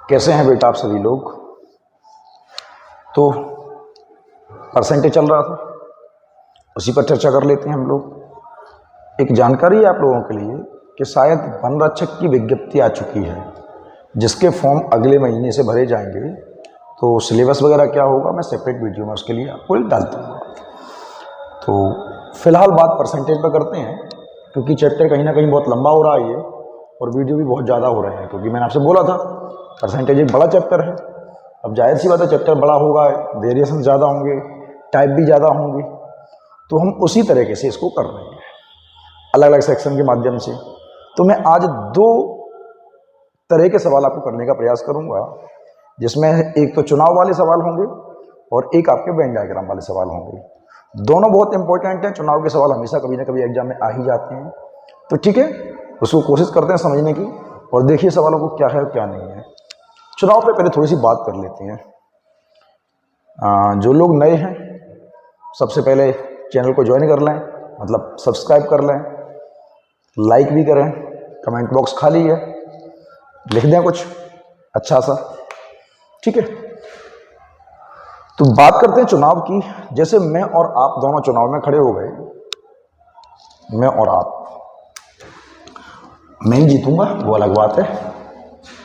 कैसे हैं बेटा आप सभी लोग। तो परसेंटेज चल रहा था, उसी पर चर्चा कर लेते हैं हम लोग। एक जानकारी है आप लोगों के लिए कि शायद वन रक्षक की विज्ञप्ति आ चुकी है, जिसके फॉर्म अगले महीने से भरे जाएंगे। तो सिलेबस वगैरह क्या होगा मैं सेपरेट वीडियो में उसके लिए आपको डाल दूँगा। तो फिलहाल बात परसेंटेज पर करते हैं, क्योंकि चैप्टर कहीं ना कहीं बहुत लंबा हो रहा है ये, और वीडियो भी बहुत ज़्यादा हो रहे हैं। क्योंकि मैंने आपसे बोला था परसेंटेज एक बड़ा चैप्टर है। अब जाहिर सी बात है, चैप्टर बड़ा होगा, वेरिएशन ज़्यादा होंगे, टाइप भी ज़्यादा होंगे, तो हम उसी तरीके से इसको कर रहे हैं अलग अलग सेक्शन के माध्यम से। तो मैं आज दो तरह के सवाल आपको करने का प्रयास करूंगा, जिसमें एक तो चुनाव वाले सवाल होंगे और एक आपके वेन डायग्राम वाले सवाल होंगे। दोनों बहुत इंपॉर्टेंट हैं। चुनाव के सवाल हमेशा कभी ना कभी एग्जाम में आ ही जाते हैं, तो ठीक है, उसको कोशिश करते हैं समझने की और देखिए सवालों को क्या है और क्या नहीं है। चुनाव पे पहले थोड़ी सी बात कर लेते हैं। जो लोग नए हैं सबसे पहले चैनल को ज्वाइन कर लें, मतलब सब्सक्राइब कर लें, लाइक भी करें, कमेंट बॉक्स खाली है, लिख दें कुछ अच्छा सा, ठीक है। तो बात करते हैं चुनाव की। जैसे मैं और आप दोनों चुनाव में खड़े हो गए, मैं और आप, मैं ही जीतूंगा वो अलग बात है,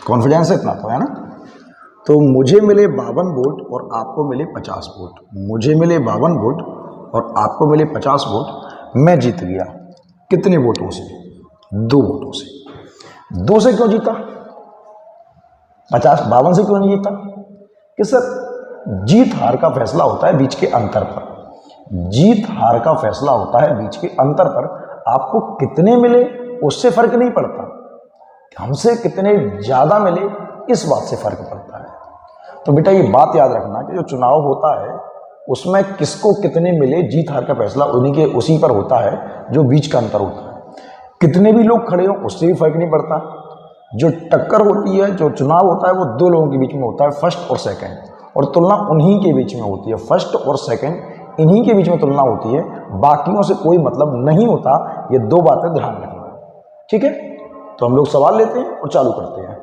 कॉन्फिडेंस है इतना तो है ना। तो मुझे मिले 52 वोट और आपको मिले 50 वोट, मुझे मिले 52 वोट और आपको मिले 50 वोट, मैं जीत गया। कितने वोटों से? 2 वोटों से। 2 से क्यों जीता? 52 से क्यों नहीं जीता? कि सर जीत हार का फैसला होता है बीच के अंतर पर। जीत हार का फैसला होता है बीच के अंतर पर। आपको कितने मिले उससे फर्क नहीं पड़ता, हमसे कितने ज्यादा मिले इस बात से फर्क पड़ता है। तो बेटा ये बात याद रखना कि जो चुनाव होता है उसमें किसको कितने मिले, जीत हार का फैसला उसी पर होता है जो बीच का अंतर होता है। कितने भी लोग खड़े हो उससे भी फर्क नहीं पड़ता। जो टक्कर होती है, जो चुनाव होता है, वो 2 लोगों के बीच में होता है, फर्स्ट और सेकंड, और तुलना उन्हीं के बीच में होती है। फर्स्ट और सेकंड इन्हीं के बीच में तुलना होती है, बाकियों से कोई मतलब नहीं होता। ये 2 बातें ध्यान रखना, ठीक है। तो हम लोग सवाल लेते हैं और चालू करते हैं,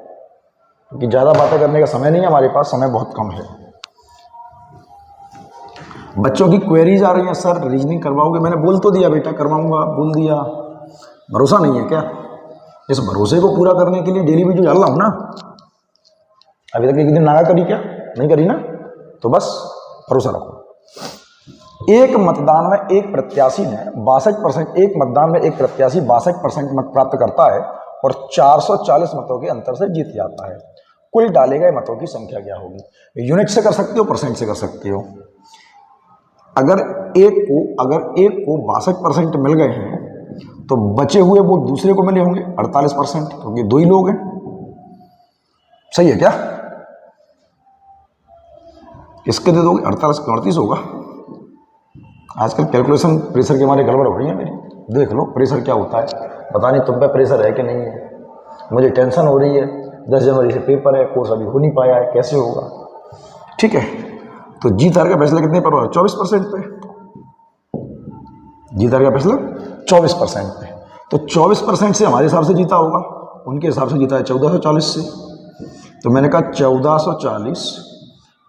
क्योंकि ज़्यादा बातें करने का समय नहीं है हमारे पास, समय बहुत कम है। बच्चों की क्वेरीज आ रही हैं, सर रीजनिंग करवाओगे? मैंने बोल तो दिया बेटा करवाऊंगा, बोल दिया। भरोसा नहीं है क्या? इस भरोसे को पूरा करने के लिए डेली वीडियो डाल रहा हूं ना। अभी तक एक दिन नागा करी क्या? नहीं करी ना, तो बस भरोसा रखो। एक मतदान में एक प्रत्याशी ने 62%, एक मतदान में एक प्रत्याशी 62% मत प्राप्त करता है और 440 मतों के अंतर से जीत जाता है। कुल डाले गए मतों की संख्या क्या होगी? यूनिट से कर सकते हो, परसेंट से कर सकते हो। अगर एक को 62% मिल गए हैं तो बचे हुए वो दूसरे को मिले होंगे 48%, क्योंकि 2 ही लोग हैं। सही है क्या? किसके दे दोगे? 48 को 38 होगा। आजकल कैलकुलेशन प्रेशर के मारे गड़बड़ हो रही है मेरी। देख लो प्रेशर क्या होता है। पता नहीं तुम पे प्रेशर है कि नहीं है, मुझे टेंशन हो रही है। 10 जनवरी से पेपर है, कोर्स अभी हो नहीं पाया है, कैसे होगा? ठीक है, तो जीत हार का फैसला कितने पर हो रहा है? 24% पे। जीत हार का फैसला 24% पे। तो 24% से हमारे हिसाब से जीता होगा, उनके हिसाब से जीता है 1440 से। तो मैंने कहा 1440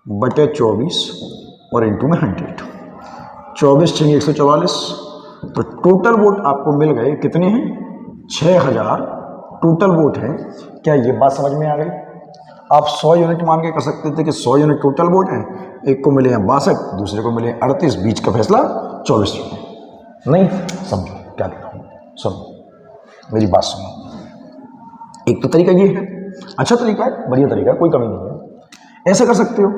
बटे 24 और इंटू में 100। 24 6 144। तो टोटल वोट आपको मिल गए कितने हैं? 6000 टोटल वोट हैं। क्या ये बात समझ में आ गई? आप 100 यूनिट मान के कर सकते थे कि 100 यूनिट टोटल वोट हैं, एक को मिले हैं 62, दूसरे को मिले हैं 38, बीच का फैसला 24 यूनिट। नहीं समझो क्या कह रहा हूँ, सुनो मेरी बात सुनो। एक तो तरीका ये है, अच्छा तरीका है, बढ़िया तरीका है, कोई कमी नहीं है। ऐसा कर सकते हो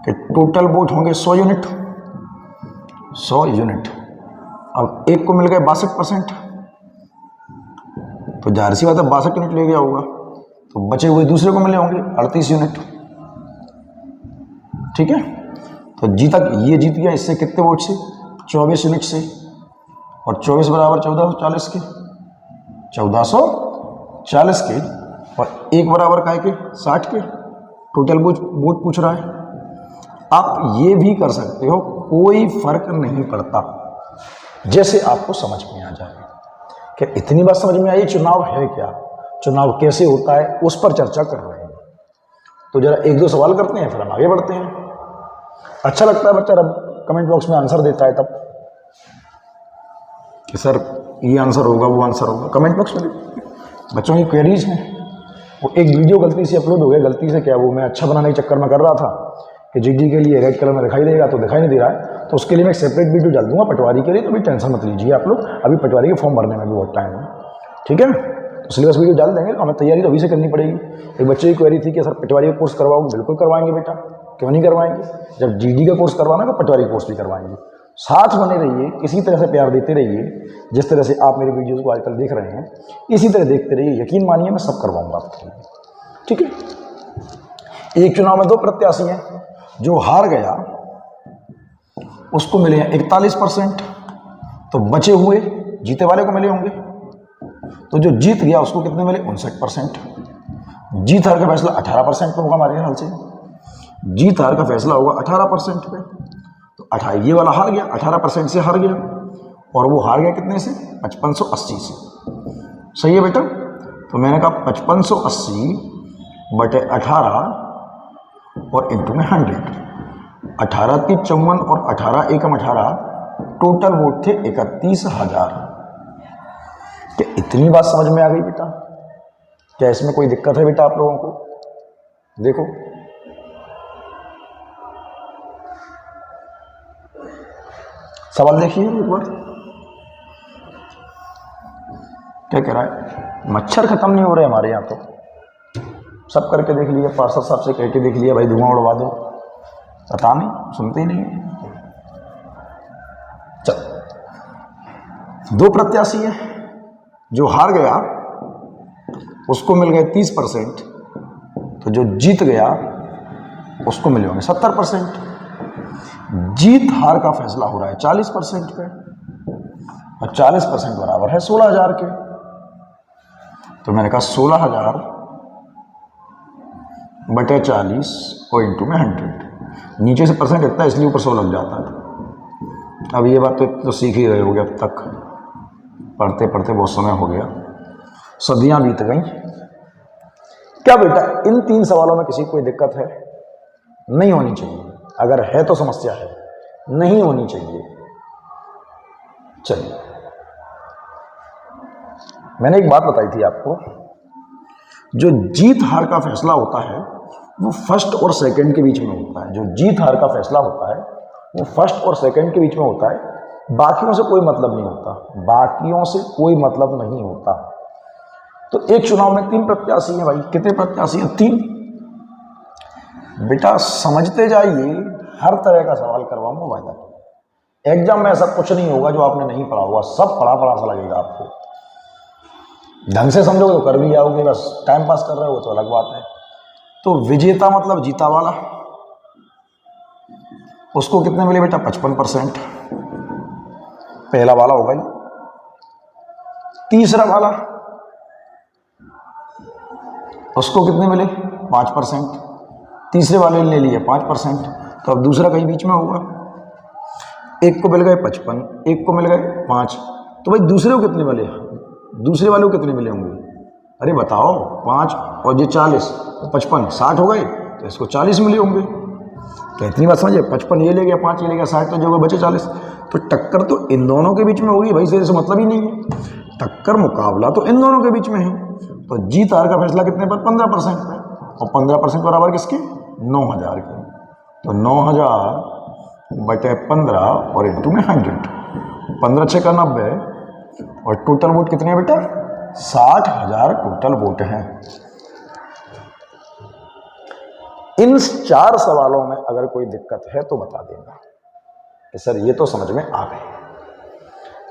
कि टोटल वोट होंगे 100 यूनिट, 100 यूनिट। अब एक को मिल गए 62%, तो जाहिर सी बात है 62 यूनिट ले गया होगा, तो बचे हुए दूसरे को मिले होंगे 38 यूनिट। ठीक है, तो ये जीत गया इससे कितने वोट से? 24 यूनिट से। और 24 बराबर 1440 के, 1440 के, और एक बराबर काय के? 60 के। टोटल वोट पूछ रहा है। आप ये भी कर सकते हो, कोई फर्क नहीं पड़ता, जैसे आपको समझ में आ जाए। क्या इतनी बात समझ में आई? चुनाव है क्या, चुनाव कैसे होता है, उस पर चर्चा कर रहे हैं। तो जरा एक दो सवाल करते हैं, फिर हम आगे बढ़ते हैं। अच्छा लगता है बच्चा जब कमेंट बॉक्स में आंसर देता है तब, कि सर ये आंसर होगा, वो आंसर होगा। कमेंट बॉक्स में बच्चों की क्वेरीज हैं। वो एक वीडियो गलती से अपलोड हो गया, गलती से क्या, वो मैं अच्छा बनाने के चक्कर में कर रहा था कि जीडी के लिए रेड कलर में दिखाई देगा, तो दिखाई नहीं दे रहा है। तो उसके लिए मैं एक सेपरेट वीडियो डाल दूंगा पटवारी के लिए, तो भी टेंशन मत लीजिए आप लोग। अभी पटवारी के फॉर्म भरने में भी बहुत टाइम है, ठीक है। तो सिलेबस वीडियो डाल देंगे, तो हमें तैयारी तो अभी से करनी पड़ेगी। एक बच्चे की क्वेरी थी कि सर पटवारी का कोर्स करवाओगे, बिल्कुल करवाएंगे बेटा, क्यों नहीं करवाएंगे। जब जीडी का कोर्स करवाना तो पटवारी कोर्स भी करवाएंगे। साथ बने रहिए, इसी तरह से प्यार देते रहिए, जिस तरह से आप मेरे वीडियोज़ को आजकल देख रहे हैं, इसी तरह देखते रहिए। यकीन मानिए मैं सब करवाऊंगा आपके लिए, ठीक है। एक चुनाव में 2 प्रत्याशी हैं, जो हार गया उसको मिले हैं 41%, तो बचे हुए जीते वाले को मिले होंगे। तो जो जीत गया उसको कितने मिले, 59%। जीत हार का फैसला 18% पे होगा हमारे ख्याल से। जीत हार का फैसला होगा 18% पे। तो 18 ये वाला हार गया, 18% से हार गया, और वो हार गया कितने से, 5580 से। सही है बेटा। तो मैंने कहा 5580 बटे 18 और इंटू में 100। 18 3 54 और 18 एकम 18, टोटल वोट थे 31,000। क्या इतनी बात समझ में आ गई बेटा? क्या इसमें कोई दिक्कत है बेटा आप लोगों को? देखो सवाल देखिए एक बार, क्या कह रहा है। मच्छर खत्म नहीं हो रहे हमारे यहाँ, तो सब करके देख लिया, पार्षद साहब से कह के देख लिया, भाई धुआं उड़वा दो, पता नहीं, सुनते ही नहीं। चल 2 प्रत्याशी है, जो हार गया उसको मिल गए 30%, तो जो जीत गया उसको मिले होंगे 70%। जीत हार का फैसला हो रहा है 40% पे, और 40% बराबर है 16,000 के। तो मैंने कहा 16,000 बटे 40 और इंटू में 100। नीचे से परसेंट लगता है इसलिए ऊपर 100 लग जाता है। अब ये बात तो सीख ही रहे होगे, अब तक पढ़ते पढ़ते बहुत समय हो गया, सदियां बीत गई। क्या बेटा इन 3 सवालों में किसी को कोई दिक्कत है? नहीं होनी चाहिए। अगर है तो समस्या है, नहीं होनी चाहिए। चलिए, मैंने एक बात बताई थी आपको, जो जीत हार का फैसला होता है वो फर्स्ट और सेकंड के बीच में होता है। जो जीत हार का फैसला होता है वो फर्स्ट और सेकंड के बीच में होता है, बाकियों से कोई मतलब नहीं होता, बाकियों से कोई मतलब नहीं होता। तो एक चुनाव में 3 प्रत्याशी हैं भाई। कितने प्रत्याशी हैं? 3। बेटा समझते जाइए, हर तरह का सवाल करवाऊंगा वायदा। एग्जाम में ऐसा कुछ नहीं होगा जो आपने नहीं पढ़ा होगा, सब पढ़ा पढ़ा सा लगेगा आपको। ढंग से समझोगे तो कर भी जाओगे, बस टाइम पास कर रहे हो तो अलग बात है। तो विजेता मतलब जीता वाला, उसको कितने मिले बेटा? 55%। पहला वाला होगा ही। तीसरा वाला, उसको कितने मिले? 5%। तीसरे वाले ने ले लिया 5%, तो अब दूसरा कहीं बीच में होगा। एक को मिल गए 55, एक को मिल गए 5, तो भाई दूसरे को कितने मिले? दूसरे वाले को कितने मिले होंगे? अरे बताओ, 5 और ये 40, तो 55 60 हो गए, तो इसको 40 मिले होंगे। क्या इतनी बात समझे? 55 ये ले गया, 5 ये ले गया, 60, तो जो बचे 40। तो टक्कर तो इन दोनों के बीच में होगी भाई, से मतलब ही नहीं है। टक्कर मुकाबला तो इन दोनों के बीच में है। तो जीत हार का फैसला कितने पर? 15% पे, और 15% बराबर किसके? 9,000 के। तो 9,000 बटे 15 और इंटू में 100। 15 6 का 90, और टोटल वोट कितने हैं बेटा? 60,000 टोटल वोट हैं। इन 4 सवालों में अगर कोई दिक्कत है तो बता देना कि सर ये तो समझ में आ गए।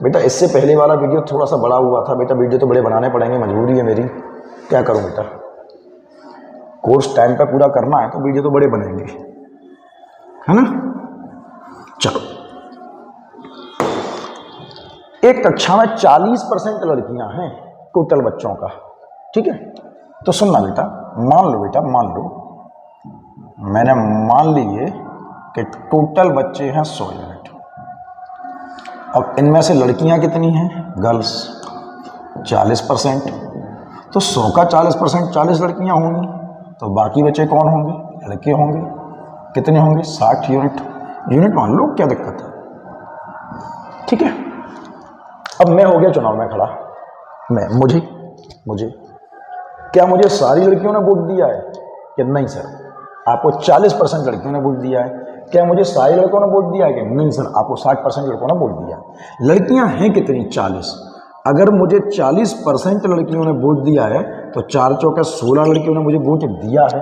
बेटा इससे पहले वाला वीडियो थोड़ा सा बड़ा हुआ था बेटा, वीडियो तो बड़े बनाने पड़ेंगे, मजबूरी है मेरी, क्या करूं बेटा। कोर्स टाइम पे पूरा करना है तो वीडियो तो बड़े बनेंगे, है ना। चलो, एक कक्षा में 40% लड़कियां हैं टोटल बच्चों का, ठीक है। तो सुनना बेटा, मान लो बेटा, मान लो मैंने मान लिए कि टोटल बच्चे हैं 100 यूनिट। अब इनमें से लड़कियां कितनी हैं? गर्ल्स 40%। तो 100 का 40%, 40 लड़कियां होंगी। तो बाकी बचे कौन होंगे? लड़के होंगे। कितने होंगे? 60 यूनिट। यूनिट मान लो, क्या दिक्कत है? ठीक है। अब मैं हो गया चुनाव में खड़ा, मुझे क्या मुझे सारी लड़कियों ने वोट दिया है? कि नहीं सर, आपको 40% लड़कियों ने वोट दिया है। क्या मुझे सारे लड़कों ने वोट दिया है? कि नहीं सर, आपको 60% लड़कों ने वोट दिया है। लड़कियां हैं कितनी? 40। अगर मुझे 40% लड़कियों ने वोट दिया है तो 4 चौके 16 लड़कियों ने मुझे वोट दिया है,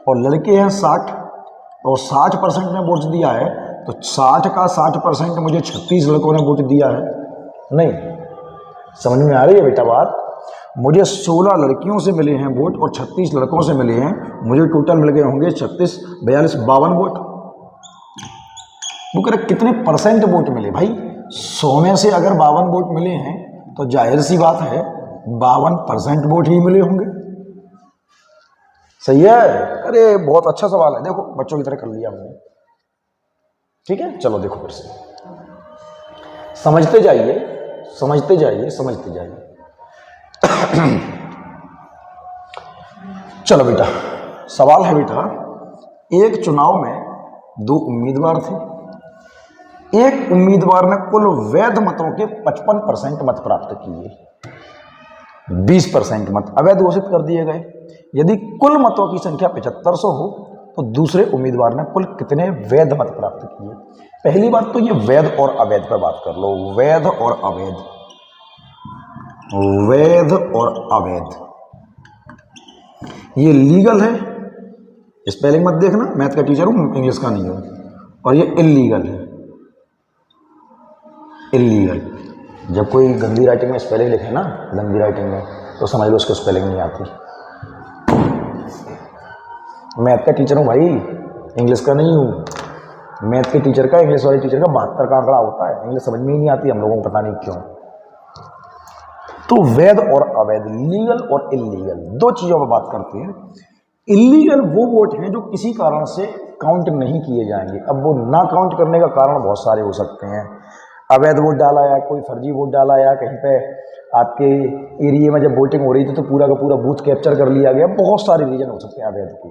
और लड़के हैं 60, और 60% ने वोट दिया है, तो 60 का 60% मुझे 36 लड़कों ने वोट दिया है। नहीं समझ में आ रही है बेटा बात? मुझे 16 लड़कियों से मिले हैं वोट और 36 लड़कों से मिले हैं, मुझे टोटल मिल गए होंगे 36, 42, 52 वोट। वो कह रहे कितने परसेंट वोट मिले? भाई 100 में से अगर 52 वोट मिले हैं तो जाहिर सी बात है 52% वोट ही मिले होंगे। सही है? अरे बहुत अच्छा सवाल है, देखो बच्चों की तरह कर लिया हमने। ठीक है, चलो देखो फिर से समझते जाइए, समझते जाइए, समझते जाइए। चलो बेटा, सवाल है बेटा, एक चुनाव में 2 उम्मीदवार थे। एक उम्मीदवार ने कुल वैध मतों के 55% मत प्राप्त किए, 20% मत अवैध घोषित कर दिए गए। यदि कुल मतों की संख्या 7500 हो तो दूसरे उम्मीदवार ने कुल कितने वैध मत प्राप्त किए? पहली बात तो ये वैध और अवैध पर बात कर लो। वैध और अवैध, वैध और अवैध, ये लीगल है, स्पेलिंग मत देखना, मैथ का टीचर हूं, इंग्लिश का नहीं हूं। और ये इल्लीगल है, इल्लीगल। जब कोई गंदी राइटिंग में स्पेलिंग लिखे ना, गंदी राइटिंग में, तो समझ लो उसको स्पेलिंग नहीं आती। मैथ का टीचर हूं भाई, इंग्लिश का नहीं हूं। मैथ के टीचर का, इंग्लिश वाले टीचर का 72 का आंकड़ा होता है, इंग्लिश समझ में ही नहीं आती हम लोगों को, पता नहीं क्यों। तो वैध और अवैध, लीगल और इल्लीगल, 2 चीजों पर बात करते हैं। इल्लीगल वो वोट हैं जो किसी कारण से काउंट नहीं किए जाएंगे। अब वो ना काउंट करने का कारण बहुत सारे हो सकते हैं। अवैध वोट डाला या कोई फर्जी वोट डाला या कहीं पे आपके एरिया में जब वोटिंग हो रही थी तो पूरा का पूरा बूथ कैप्चर कर लिया गया, बहुत सारे रीजन हो सकते हैं अवैध के।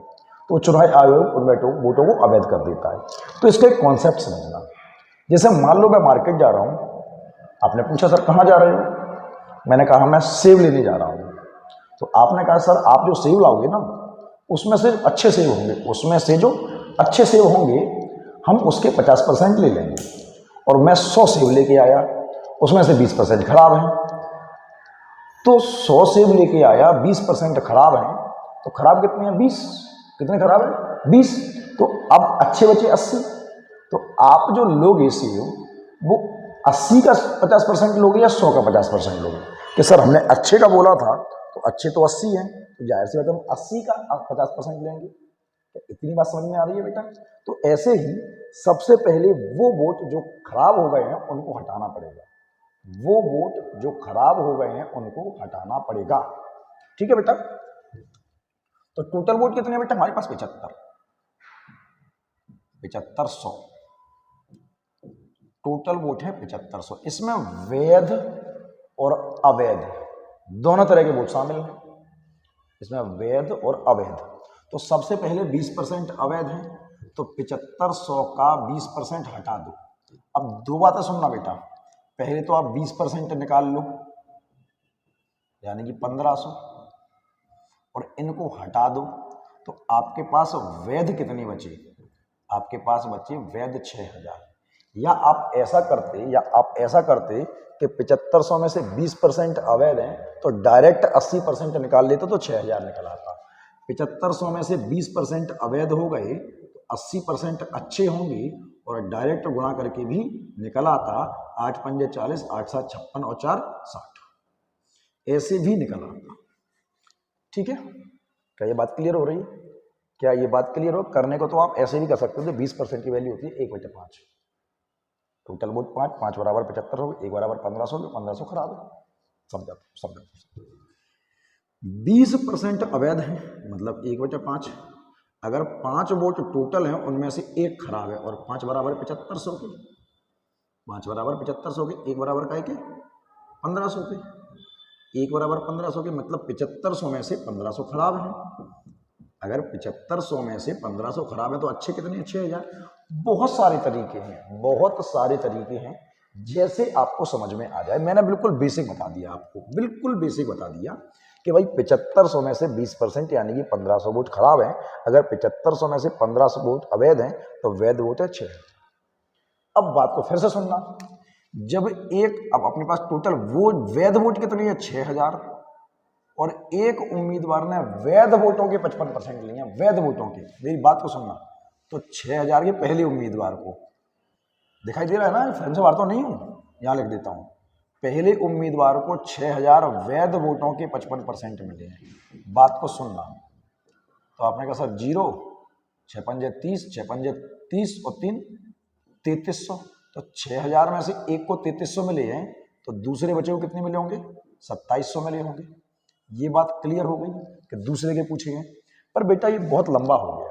तो चुनाव आयोग उन वोटों को अवैध कर देता है। तो इसका एक कॉन्सेप्ट समझना। जैसे मान लो मैं मार्केट जा रहा हूँ, आपने पूछा सर कहाँ जा रहे हो, मैंने कहा मैं सेब लेने जा रहा हूँ। तो आपने कहा सर आप जो सेब लाओगे ना उसमें से अच्छे सेब होंगे, उसमें से जो अच्छे सेब होंगे हम उसके 50% ले लेंगे। और मैं 100 सेब लेके आया, उसमें से 20% खराब हैं। तो 100 सेब लेके आया, 20% खराब हैं, तो खराब कितने हैं? 20। कितने खराब हैं? 20। तो अब अच्छे बचे 80। तो आप जो लोगे सेब वो 80 का 50% लोगे या 100 का 50% लोगे? कि सर हमने अच्छे का बोला था तो अच्छे तो 80 हैं, तो जाहिर सी बात हम 80 का 50% लेंगे। इतनी बात समझ में आ रही है बेटा? तो ऐसे ही सबसे पहले वो वोट जो खराब हो गए हैं उनको हटाना पड़ेगा। वो वोट जो खराब हो गए हैं उनको हटाना पड़ेगा। ठीक है बेटा? तो टोटल वोट कितने बेटा हमारे पास? 7500 टोटल वोट है 7500। इसमें वैध और अवैध दोनों तरह के वोट शामिल हैं। इसमें वैध और अवैध। तो सबसे पहले 20% अवैध है, तो 7500 का 20% हटा दो। अब 2 बातें सुनना बेटा, पहले तो आप 20% निकाल लो यानी कि 1500, और इनको हटा दो तो आपके पास वैध कितने बचे? आपके पास बचे वैध 6000। या आप ऐसा करते कि 7500 में से 20% अवैध हैं तो डायरेक्ट 80% निकाल लेते तो 6000 निकल आता। 7500 में से 20% अवैध हो गए तो 80% अच्छे होंगे और डायरेक्ट गुणा करके भी निकल आता। 8 पंजे 40, 8 7 56 और 4 60, ऐसे भी निकल आता। ठीक है? क्या ये बात क्लियर हो रही है? क्या ये बात क्लियर हो? करने को तो आप ऐसे भी कर सकते हो। 20% की वैल्यू होती है 1/5। टोटल वोट 5 बराबर 75 हो गए, 1 बराबर 1500 हो गए, 1500 खराब है। समझा 20% अवैध है मतलब 1/5। अगर 5 वोट टोटल हैं उनमें से 1 खराब है और 5 बराबर 7500 के, 5 बराबर 7500 के, 1 बराबर का है कि 1500 के। 1 बराबर 1500 के मतलब 7500 में से 1500 खराब है। अगर 7500 में से 1500 खराब है तो अच्छे कितने, 6000। बहुत सारे तरीके हैं, बहुत सारे तरीके हैं, जैसे आपको समझ में आ जाए। मैंने बिल्कुल बेसिक बता दिया आपको, बिल्कुल बेसिक बता दिया कि भाई 7500 में से 20% यानी कि 1500 वोट खराब है। अगर 7500 में से 1500 वोट अवैध हैं तो वैध वोट है 6। अब बात को फिर से सुनना, जब अब अपने पास टोटल वो वैध वोट कितनी है, 6000, और एक उम्मीदवार ने वैध वोटों के 55% लिए, वैध वोटों के, मेरी बात को सुनना, तो 6000 के पहले उम्मीदवार को, दिखाई दे रहा है ना, फिल्म से बात तो नहीं हूं, यहां लिख देता हूं, पहले उम्मीदवार को 6000 वैध वोटों के 55% मिले हैं। बात को सुनना, तो आपने कहा सर 0, 6 पंजे 30, 6 पंजे 30 और 3 3300, तो 6000 में से एक को 3300 मिले हैं, तो दूसरे बचे को कितने मिले होंगे, 2700 मिले होंगे। ये बात क्लियर हो गई कि दूसरे के पूछे गए। पर बेटा ये बहुत लंबा हो गया,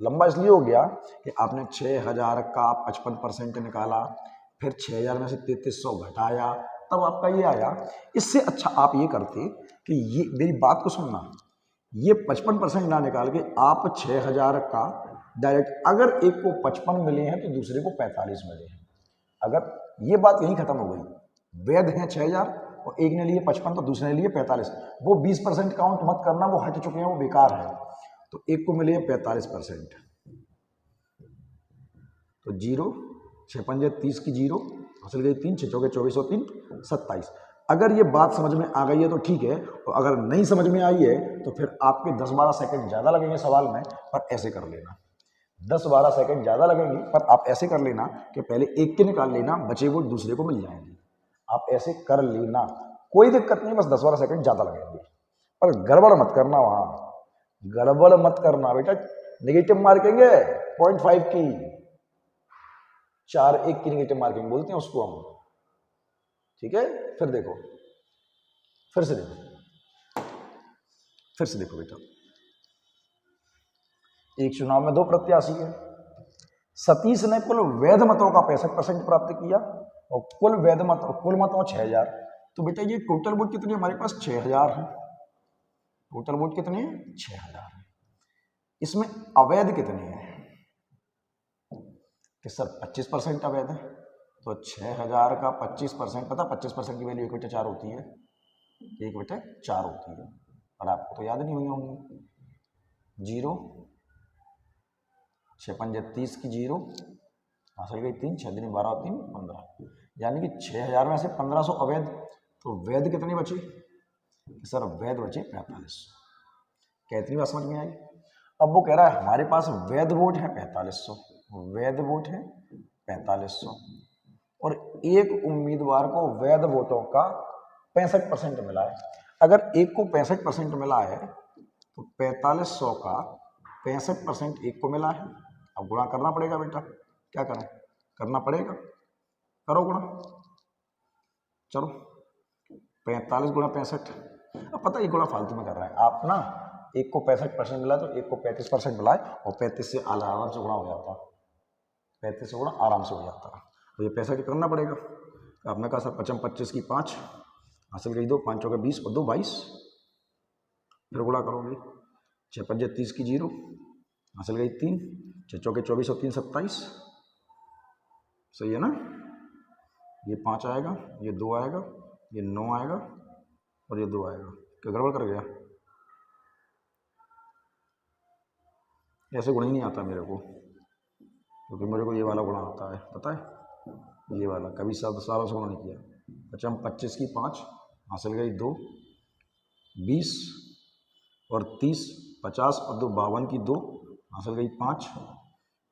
लंबा इसलिए हो गया कि आपने 6000 का 55% निकाला, फिर 6000 में से 3300 घटाया, तब आपका ये आया। इससे अच्छा आप ये करते कि ये, मेरी बात को सुनना, ये 55% ना निकाल के आप 6000 का डायरेक्ट, अगर एक को 55 मिले हैं तो दूसरे को 45 मिले हैं, अगर ये बात यही खत्म हो गई, वैध हैं 6000 और एक ने लिए 55 तो दूसरे ने लिए 45, वो 20% काउंट मत करना, वो हट चुके हैं, वो बेकार है। तो एक को मिले 45%, तो 0, 6 पंजे 30 की 0, हासिल गई 3, 6 चौके 24 और 3 27। अगर ये बात समझ में आ गई है तो ठीक है, और अगर नहीं समझ में आई है तो फिर आपके 10-12 सेकंड ज़्यादा लगेंगे सवाल में, पर ऐसे कर लेना, 10-12 सेकंड ज़्यादा लगेंगे, पर आप ऐसे कर लेना कि पहले एक के निकाल लेना, बचे वो दूसरे को मिल जाएंगे। आप ऐसे कर लेना, कोई दिक्कत नहीं, बस 10-12 सेकंड ज़्यादा लगेंगे, पर गड़बड़ मत करना, वहाँ गड़बड़ मत करना बेटा, नेगेटिव मार्केंगे 0.5 की, 4-1 की नेगेटिव मार्किंग बोलते हैं उसको हम, ठीक है। फिर देखो, फिर से देखो, फिर से देखो बेटा, एक चुनाव में 2 प्रत्याशी है, सतीश ने कुल वैध मतों का 65% प्राप्त किया और कुल मतों 6000। तो बेटा ये टोटल वोट कितने हमारे पास, 6000 है, टोटल वोट कितने हैं, 6000 है। इसमें अवैध कितने हैं कि सर 25% अवैध है, तो 6000 का 25%, पता 25% की वैल्यू 1/4 होती है, 1/4 होती है, और आपको तो याद नहीं हुई होंगी। 0, 6 पंजे 30 की 0, हासिल गई 3, 6 दिन 12 और 3 15, यानी कि 6000 में से 1500 अवैध, तो वैध कितने बचे सर, वैध बचे 4500। क्या इतनी बात समझ में आई? अब वो कह रहा है हमारे पास वैध वोट है 4500, वैध वोट है 4500, और एक उम्मीदवार को वैध वोटों का 65% मिला है। अगर एक को 65% मिला है तो 4500 का 65% एक को मिला है। अब गुणा करना पड़ेगा बेटा, क्या करें, करना पड़ेगा, करो गुणा, चलो 45 गुणा 65। अब पता है गुणा फालतू में कर रहे हैं आप ना, एक को 65% मिला तो एक को 35% मिला है, और 35 से आराम से गुणा हो जाता, 35 से गुणा आराम से हो जाता। तो ये 65 करना पड़ेगा। आपने कहा सर 25 की 5, हासिल गई 2, 5 चौके 20 और 2 22, फिर गुणा करोगे, 6 पंजे 30 की 0, हासिल गई 3, 6 चौके 24 और 3 27, सही है ना। ये 5 आएगा, ये 2 आएगा, ये 9 आएगा और ये 2 आएगा। क्या गड़बड़ कर गया? ऐसे गुणा ही नहीं आता मेरे को, क्योंकि मेरे को ये वाला गुणा आता है, पता है, ये वाला कभी सालों से गुणा नहीं किया। 25 की 5, हासिल गई 2, 20 और 30, 50 और 2 52 की 2, हासिल गई 5,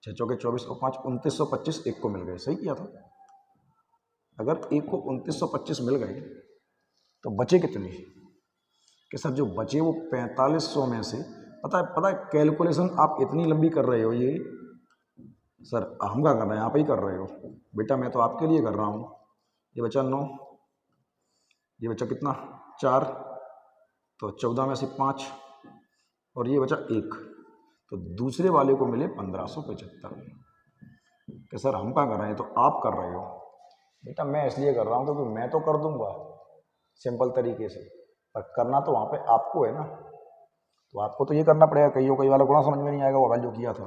6 चौके 24 और 5 2925 एक को मिल गए। सही किया था। अगर एक को 2925 मिल गए तो बचे कितने कि सर जो बचे वो 4500 में से, पता है कैलकुलेशन आप इतनी लंबी कर रहे हो, ये सर हम क्या कर रहे हैं, आप ही कर रहे हो बेटा, मैं तो आपके लिए कर रहा हूँ। ये बचा 9, ये बचा कितना 4, तो 14 में से 5, और ये बचा 1, तो दूसरे वाले को मिले 1575। कि सर हम क्या कर रहे हैं, तो आप कर रहे हो बेटा, मैं इसलिए कर रहा हूँ क्योंकि मैं तो कर दूंगा सिंपल तरीके से, पर करना तो वहाँ पे आपको है ना। तो आपको तो ये करना पड़ेगा, कई वाला गुणा समझ में नहीं आएगा, वो वैल्यू किया था।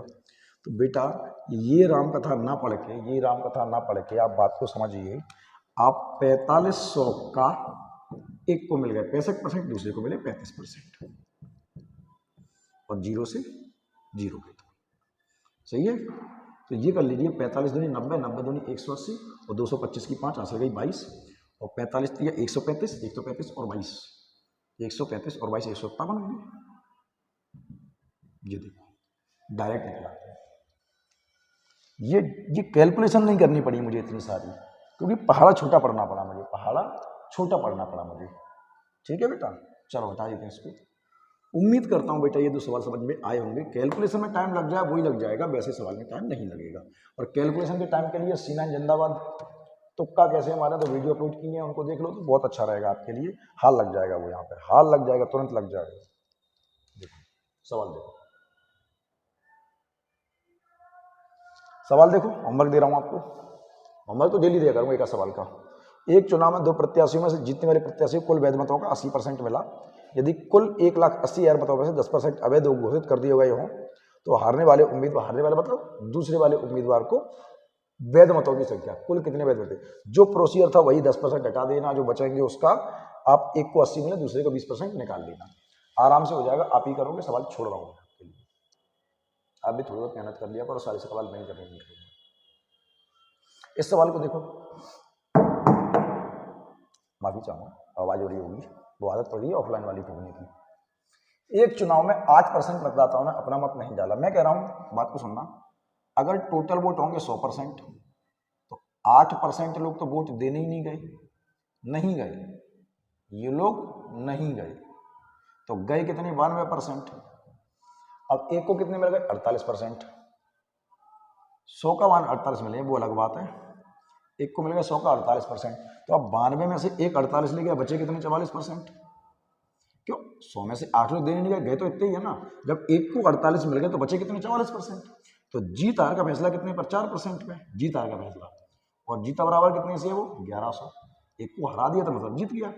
तो बेटा ये रामकथा ना पढ़ के आप बात को समझिए। आप 4500 का एक को मिल गया 65%, दूसरे को मिले 35%, और 0 से 0 के तो सही है। तो ये कर लीजिए, 45 दूनी 90, 90 दूनी 180, और 225 की 5 आंसर गई 22, और 45 दिया 135, 135 और 22, 135 और 22 157 हो गई। ये देखो डायरेक्ट निकला। ये कैलकुलेशन नहीं करनी पड़ी मुझे इतनी सारी, क्योंकि पहाड़ा छोटा पढ़ना पड़ा मुझे। ठीक है बेटा, चलो हटा देते हैं इसको। उम्मीद करता हूँ बेटा ये दो सवाल समझ में आए होंगे। कैलकुलेशन में टाइम लग जाए वही लग जाएगा, वैसे सवाल में टाइम नहीं लगेगा। और कैलकुलेशन के टाइम के लिए C9 जिंदाबाद, तुक्का कैसे हमारा तो वीडियो अपलोड किए हैं, उनको देख लो तो बहुत अच्छा रहेगा आपके लिए। हाल लग जाएगा, वो यहाँ पे हाल लग जाएगा, तुरंत लग जाएगा। देखो सवाल देखो, होमवर्क दे रहा हूँ आपको। होमवर्क तो डेली दिया करूँगा एक सवाल का। एक चुनाव में 2 प्रत्याशियों में से जीतने वाले प्रत्याशी को कुल वैध मतों का 80% मिला। यदि कुल 1,80,000 मतों में से 10% अवैध घोषित कर दिए गए हों तो हारने वाले मतलब दूसरे वाले उम्मीदवार को वैध मतों की संख्या, कुल कितने वैध मत, जो प्रोसीजर था वही 10% हटा देना, जो बचेंगे उसका आप एक को 80 मिले, दूसरे को 20% निकाल लेना, आराम से हो जाएगा। आप ही करोगे, सवाल छोड़ रहा हूँ आपके लिए। आप भी थोड़ी बहुत मेहनत कर लिया पर सारे सवाल नहीं करेंगे। इस सवाल को देखो, माफी चाहूंगा आवाज हो रही होगी, वो आदत पड़ रही है ऑफलाइन वाली पढ़ने की। एक चुनाव में 8% मतदाताओं ने अपना मत नहीं डाला। मैं कह रहा हूं, बात को सुनना, अगर टोटल वोट होंगे 100% तो 8% लोग तो वोट देने ही नहीं गए, ये लोग नहीं गए, तो गए कितने 92%। अब एक को कितने मिल गए 48%, 100 का 48 मिले वो अलग बात है, एक को मिल गया 100 का 48%। तो अब 92 में से एक 48 ले गया, बचे कितने 44%। क्यों 100 में से 8 लोग देने नहीं गए तो इतने ही है ना। जब एक को 48 मिल गए तो बचे कितने 44%। तो जीत हार का फैसला कितने पर 4% में, जीत हार का फैसला, और जीता बराबर कितने से है वो 1100। एक को हरा दिया तो मतलब जीत गया,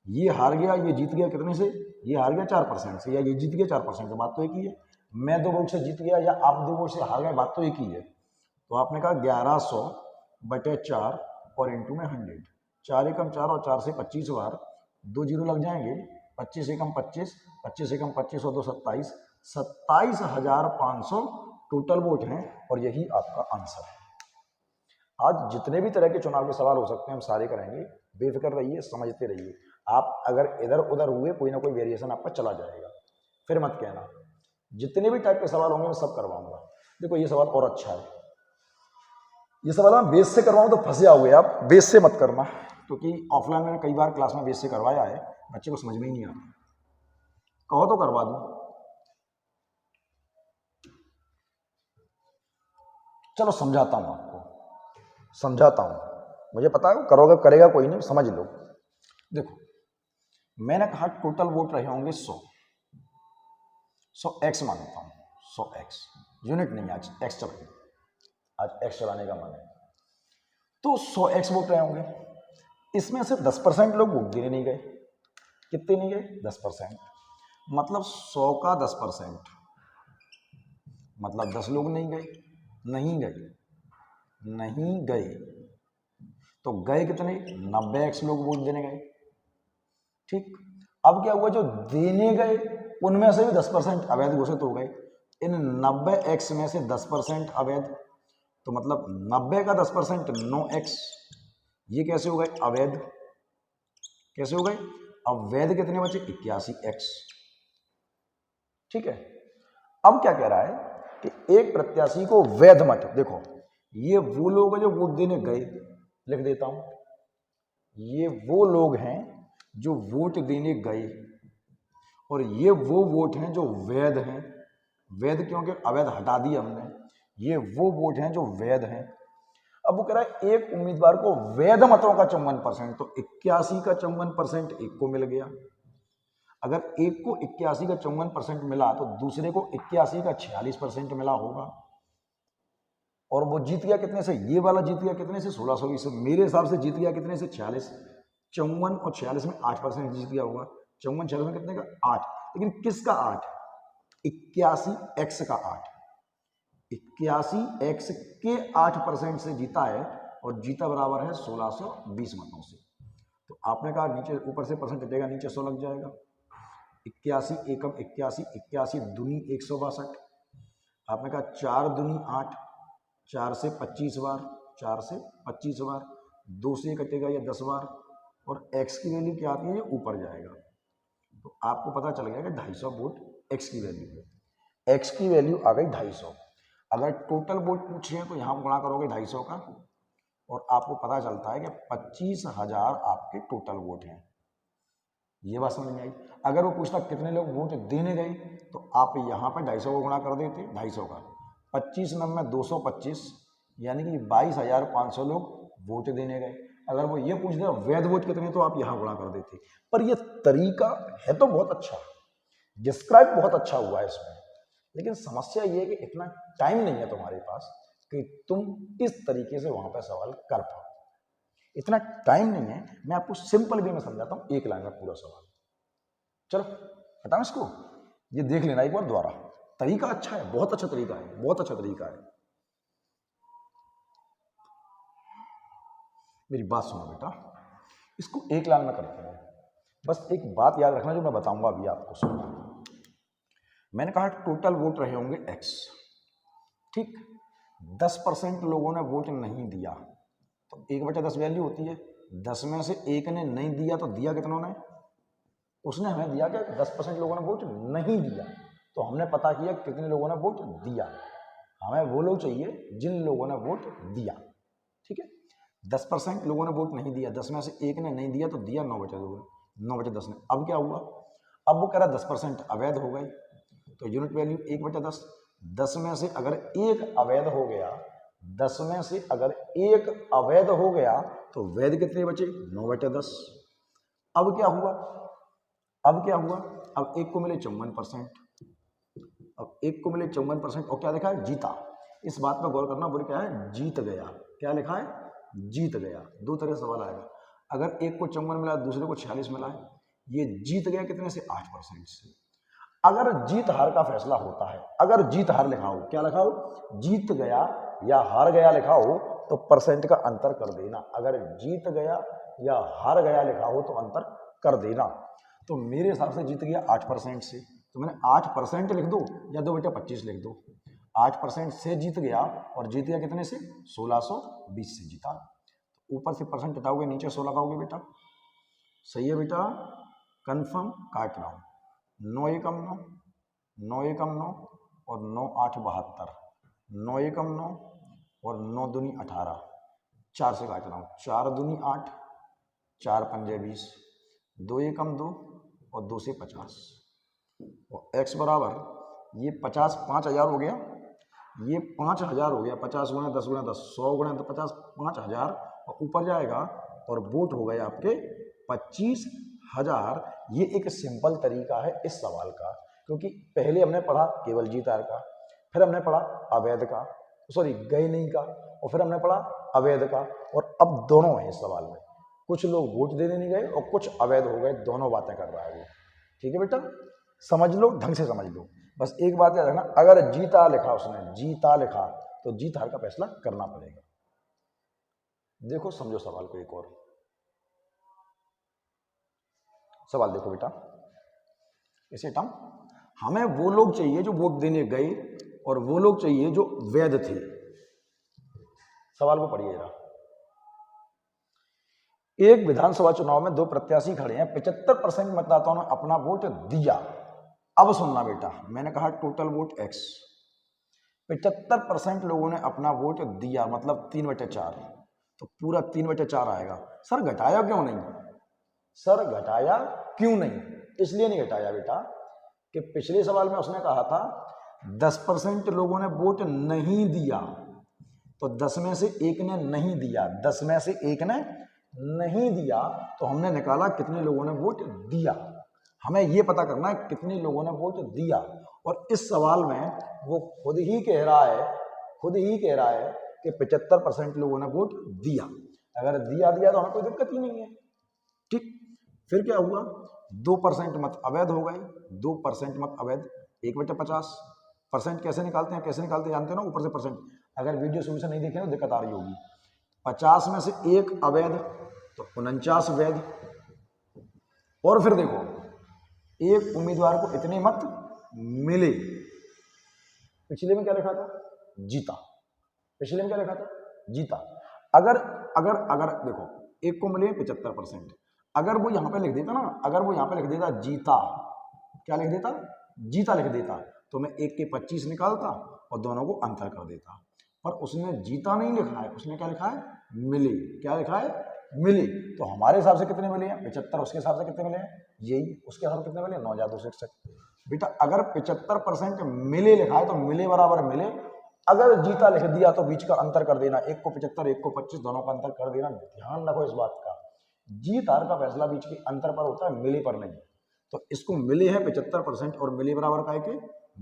ये हार गया ये जीत गया कितने से, ये हार गया 4% से, या ये जीत गया 4% से, बात तो एक ही है। मैं 2 वोट से जीत गया या आप 2 वोट से हार गए, बात तो एक ही है। तो आपने कहा 1100/4 और इंटू में 100, 4 एकम 4 और 4 से 25 बार, 2 जीरो लग जाएंगे, 25 एकम 25, 25 एकम 25 और 2 27, 27,500 टोटल वोट हैं, और यही आपका आंसर है। आज जितने भी तरह के चुनाव के सवाल हो सकते हैं हम सारे करेंगे, बेफिक्र रहिए, समझते रहिए। आप अगर इधर उधर हुए कोई ना कोई वेरिएशन आपका चला जाएगा, फिर मत कहना। जितने भी टाइप के सवाल होंगे मैं सब करवाऊंगा। देखो ये सवाल और अच्छा है, ये सवाल मैं बेस से करवाऊं तो फंसे आओगे आप, बेस से मत करना, क्योंकि ऑफलाइन मैंने कई बार क्लास में बेस से करवाया है, बच्चे को समझ में ही नहीं आता। कहो तो करवा दूं, चलो समझाता हूं आपको, समझाता हूं, मुझे पता है करोगे, करेगा कोई नहीं, समझ लो। देखो मैंने कहा टोटल वोट रहे होंगे 100 एक्स मानता हूं, 100 एक्स यूनिट नहीं, आज एक्स चलाएंगे, आज एक्स चलाने का मन है। तो 100 एक्स वोट रहे होंगे, इसमें से 10% लोग वोट देने नहीं गए। कितने नहीं गए 10%, मतलब 100 का 10%, मतलब 10 लोग नहीं गए, तो गए कितने 90 एक्स लोग वोट देने गए। ठीक, अब क्या हुआ, जो देने गए उनमें से भी 10% अवैध घोषित हो गए। इन 90 एक्स में से 10% अवैध, तो मतलब 90 का 10% 9 एक्स, ये कैसे हो गए अवैध, कैसे हो गए अवैध, कितने बचे 81 एक्स। ठीक है, अब क्या कह रहा है कि एक प्रत्याशी को वैध मत, देखो ये वो लोग हैं जो वोट देने गए, लिख देता हूं, ये वो लोग हैं जो वोट देने गए, और ये वो वोट हैं जो वैध हैं। वैध क्योंकि अवैध हटा दिया हमने, ये वो वोट हैं जो वैध हैं। अब वो कह रहा है एक उम्मीदवार को वैध मतों का 54%, तो 81 का 54% एक को मिल गया। अगर एक को 81 का 54% मिला तो दूसरे को 81 का 46% मिला होगा, और वो जीत गया कितने से, ये वाला जीत गया कितने से 1620 से, मेरे हिसाब से जीत गया कितने से 46, 54 और 46 में 8% जीत गया होगा, 54 6 में कितने का 8, लेकिन किसका 8? 81x का 8, 81x के 8% से जीता है और जीता बराबर है 1620 मतों से। तो आपने कहा नीचे ऊपर से परसेंट हटेगा, नीचे 100 लग जाएगा। 81 एकम 81, 81 दूनी 162। आपने कहा 4 दूनी 8, 4 से 25 बार, 4 से 25 बार, 2 से कटेगा या 10 बार, और x की वैल्यू क्या आती है, ये ऊपर जाएगा। तो आपको पता चल गया कि 250 वोट x की वैल्यू है। x की वैल्यू आ गई 250। अगर टोटल वोट पूछ रहे हैं तो यहाँ गुणा करोगे 250 का, और आपको पता चलता है कि 25,000 आपके टोटल वोट हैं। ये बात समझ में आई। अगर वो पूछता कितने लोग वोट देने गए, तो आप यहाँ पर 250 को गुणा कर देते, 250 का 25 नंबर 225, यानी कि 22,500 लोग वोट देने गए। अगर वो ये पूछ दे वैध वोट कितने, तो आप यहाँ गुणा कर देते। पर ये तरीका है तो बहुत अच्छा, डिस्क्राइब बहुत अच्छा हुआ है इसमें, लेकिन समस्या ये है कि इतना टाइम नहीं है तुम्हारे पास कि तुम इस तरीके से वहां पर सवाल कर पाओ। इतना टाइम नहीं है। मैं आपको सिंपल वे में समझाता हूं, एक लाइन में पूरा सवाल। चलो हटाओ इसको, ये देख लेना एक बार दोबारा। तरीका अच्छा है, बहुत अच्छा तरीका है, बहुत अच्छा तरीका है। मेरी बात सुनो बेटा, इसको एक लाइन में करते हैं। बस एक बात याद रखना जो मैं बताऊंगा अभी आपको, सुनो। मैंने कहा टोटल वोट रहे होंगे x, ठीक। 10% लोगों ने वोट नहीं दिया, तो 1/10 वैल्यू होती है। 10 में से एक ने नहीं दिया, तो दिया कितनों ने? उसने हमें दिया क्या? 10% लोगों ने वोट नहीं दिया, तो हमने पता किया कितने लोगों ने वोट दिया। हमें वो लोग चाहिए जिन लोगों ने वोट दिया, ठीक है। 10% लोगों ने वोट नहीं दिया, 10 में से एक ने नहीं दिया, तो दिया 9/2, 9/10 ने। अब क्या हुआ? अब वो कह रहा 10% अवैध हो गए, तो यूनिट वैल्यू 1/10। 10 में से अगर एक अवैध हो गया, 10 में से अगर एक अवैध हो गया, तो वैध कितने बचे? 9/10। अब क्या हुआ? अब क्या हुआ? अब एक को मिले 54%, अब एक को मिले 54%, और क्या लिखा है? जीता। इस बात पर गौर करना, बोले क्या है? जीत गया। क्या लिखा है? जीत गया। दो तरह से सवाल आएगा। अगर एक को 54 मिला, दूसरे को 46 मिला है, ये जीत गया कितने से? 8% से। अगर जीत हार का फैसला होता है, अगर जीत हार लिखा हो, क्या लिखा हो? जीत गया या हार गया लिखा हो, तो परसेंट का अंतर कर देना। अगर जीत गया या हार गया लिखा हो, तो अंतर कर देना। तो मेरे हिसाब से जीत गया 8% से, तो मैंने 8% लिख दो या 2/25 लिख दो। 8% से जीत गया, और जीत गया कितने से? 1620 से जीता। तो ऊपर से परसेंट हटाओगे, नीचे 100 लगाओगे बेटा। सही है बेटा, कंफर्म। काट रहा हूं। 9 एकम 9, 9 एकम 9 और 9 8 72, 9 एकम 9 और 9 दूनी 18, 4 से काट रहा हूँ। 4 दूनी 8, 4 पंजे 20, 2 एकम 2 और 2 से 50, और x बराबर ये 50 5000 हो गया, ये 5000 हो गया। 50 गुणा 10 गुणा 10, 100 गुणा 50, 5000, और ऊपर जाएगा, और वोट हो गए आपके 25,000। ये एक सिंपल तरीका है इस सवाल का, क्योंकि पहले हमने पढ़ा केवल जीत हार का, फिर हमने पढ़ा अवैध का, सॉरी गए नहीं का, और फिर हमने पढ़ा अवैध का, और अब दोनों है इस सवाल में। कुछ लोग वोट देने नहीं गए और कुछ अवैध हो गए, दोनों बातें कर रहा है वो। ठीक है बेटा, समझ लो, ढंग से समझ लो। बस एक बात याद रखना, अगर जीता लिखा, उसने जीता लिखा, तो जीत हार का फैसला करना पड़ेगा। देखो समझो सवाल को एक और सवाल देखो बेटा, इसे टर्म, हमें वो लोग चाहिए जो वोट देने गए, और वो लोग चाहिए जो वैध थे। सवाल को पढ़िए जरा। एक विधानसभा चुनाव में 2 प्रत्याशी खड़े हैं, 75% मतदाताओं ने अपना वोट दिया। अब सुनना बेटा, मैंने कहा टोटल वोट x, 75% लोगों ने अपना वोट दिया, मतलब 3/4, तो पूरा 3/4 आएगा। सर घटाया क्यों नहीं? सर घटाया क्यों नहीं? इसलिए नहीं घटाया बेटा कि पिछले सवाल में उसने कहा था 10% लोगों ने वोट नहीं दिया, तो 10 में से एक ने नहीं दिया, 10 में से एक ने नहीं दिया, तो हमने निकाला कितने लोगों ने वोट दिया। हमें यह पता करना है कितने लोगों ने वोट दिया, और इस सवाल में वो खुद ही कह रहा है कि 75% लोगों ने वोट दिया। अगर दिया तो हमें कोई दिक्कत ही नहीं है। ठीक, फिर क्या हुआ? 2% मत अवैध हो गए, 2% मत अवैध, 1/50%। कैसे निकालते हैं, कैसे निकालते हैं जानते हो ना, ऊपर से परसेंट। अगर वीडियो सोल्यूशन नहीं देखे तो दिक्कत आ रही होगी। 50 में से 1 अवैध तो 49 वैध। और फिर देखो, एक उम्मीदवार को इतने मत मिले, पिछले में क्या लिखा था, जीता। पिछले में क्या लिखा था, जीता। अगर अगर अगर देखो, एक को मिले 75%, अगर वो यहां पे लिख देता ना, अगर वो यहां पे लिख देता जीता, क्या लिख देता, जीता लिख देता, तो मैं 1 के 25 निकालता और दोनों को अंतर कर देता। पर उसने जीता नहीं लिखा है, उसने क्या लिखा है, मिले। क्या लिखा है, मिले। तो हमारे हिसाब से कितने मिले हैं, 75। उसके हिसाब से कितने मिले हैं, यही। उसके हिसाब से कितने मिले, 9261। बेटा अगर 75% मिले लिखा है तो मिले बराबर मिले, अगर जीता लिख दिया तो बीच का अंतर कर देना, 1 को 75, 1 को 25, दोनों का अंतर कर देना। ध्यान रखो इस बात का, जीत हार का फैसला बीच के अंतर पर होता है, मिले पर नहीं। तो इसको मिले है 75% और मिले बराबर का है कि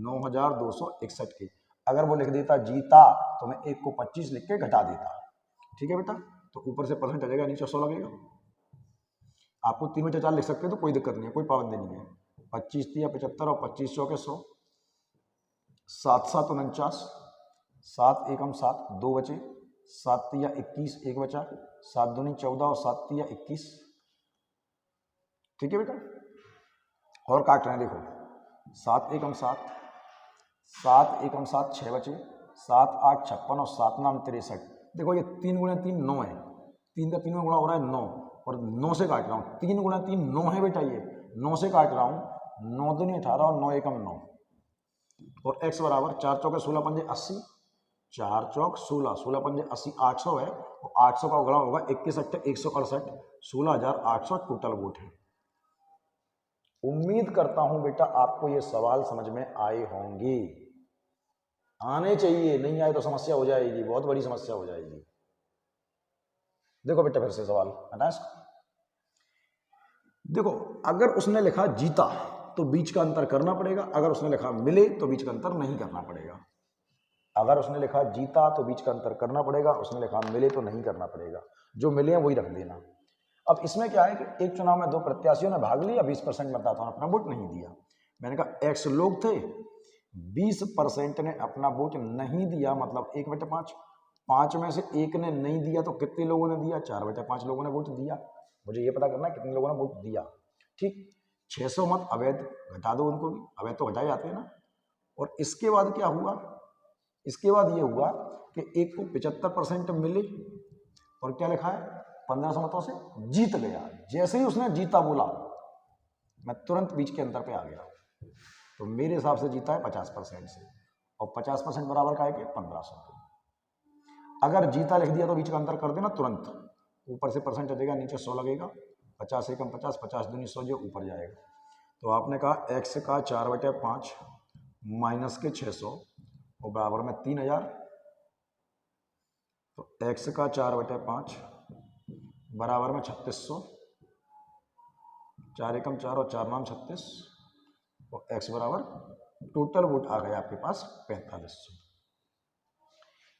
9261 के। अगर वो लिख देता जीता तो मैं 1 को 25 लिख के घटा देता। ठीक है बेटा, तो ऊपर से परसेंट आ जाएगा, नीचे 100 लगेगा। आपको 3 में 4 लिख सकते हो तो कोई दिक्कत नहीं है, कोई पाबंदी नहीं है। 25 या 75 और 25 100 के 100, 7 7 49, 7 एकम 7, 2 बचे, 7 या 21, 1 बचा, 7 दूनी 14 और 7 या 21। ठीक है बेटा, और काट रहे हैं, देखो 7 एकम 7, 7 एकम 7, 6 बचे, 7 8 56 और 7 9 63। देखो ये 3 गुणे 3 9 है, 3 का 3 में गुणा हो रहा है 9, और 9 से काट रहा हूँ। 3 गुणा 3 9 है बेटा, ये 9 से काट रहा हूँ। 9 दूनी 18 और 9 एकम 9, और x बराबर 4 चौके 16 पंजे 80, 4 चौक 16, 16 पंजे 80, 800 है। और 800 का गुणा होगा 21 8 168, 16,800 टोटल वोट है। उम्मीद करता हूं बेटा आपको ये सवाल समझ में आए होंगे, आने चाहिए, नहीं आए तो समस्या हो जाएगी, बहुत बड़ी समस्या हो जाएगी। देखो बेटा फिर से सवाल हटा इसको। देखो अगर उसने लिखा जीता तो बीच का अंतर करना पड़ेगा, अगर उसने लिखा मिले तो बीच का अंतर नहीं करना पड़ेगा। अगर उसने लिखा जीता तो बीच का अंतर करना पड़ेगा, उसने लिखा मिले तो नहीं करना पड़ेगा। जो मिले हैं वही रख देना। अब इसमें क्या है कि एक चुनाव में 2 प्रत्याशियों ने भाग लिया, 20% मतदाताओं ने अपना वोट नहीं दिया। मैंने कहा x लोग थे, 20% ने अपना वोट नहीं दिया, मतलब 1/5। 5 में से 1 ने नहीं दिया तो कितने लोगों ने दिया, 4/5 लोगों ने वोट दिया। मुझे ये पता करना है कितने लोगों ने वोट दिया। ठीक, 600 मत अवैध घटा दो उनको भी, अवैध तो घटाए जाते हैं ना। और इसके बाद क्या हुआ, इसके बाद ये हुआ कि एक को 75% मिले और क्या लिखा है, 1500 मतों से जीत गया। जैसे ही उसने जीता बोला, मैं तुरंत बीच के अंतर पे आ गया। तो मेरे हिसाब से जीता है 50% से, और 50% बराबर का है कि 1500। अगर जीता लिख दिया तो बीच का अंतर कर देना तुरंत, ऊपर से परसेंट देगा, नीचे 100 लगेगा। 50 एकम 50, 50 दूनी 100, जो ऊपर जाएगा। तो आपने कहा x का 4/5 माइनस के 600 और बराबर में 3000। तो x का 4/5 बराबर में 3600, 4 एकम 4 और 4 नाम 36, और x बराबर टोटल वोट आ गया आपके पास 4500।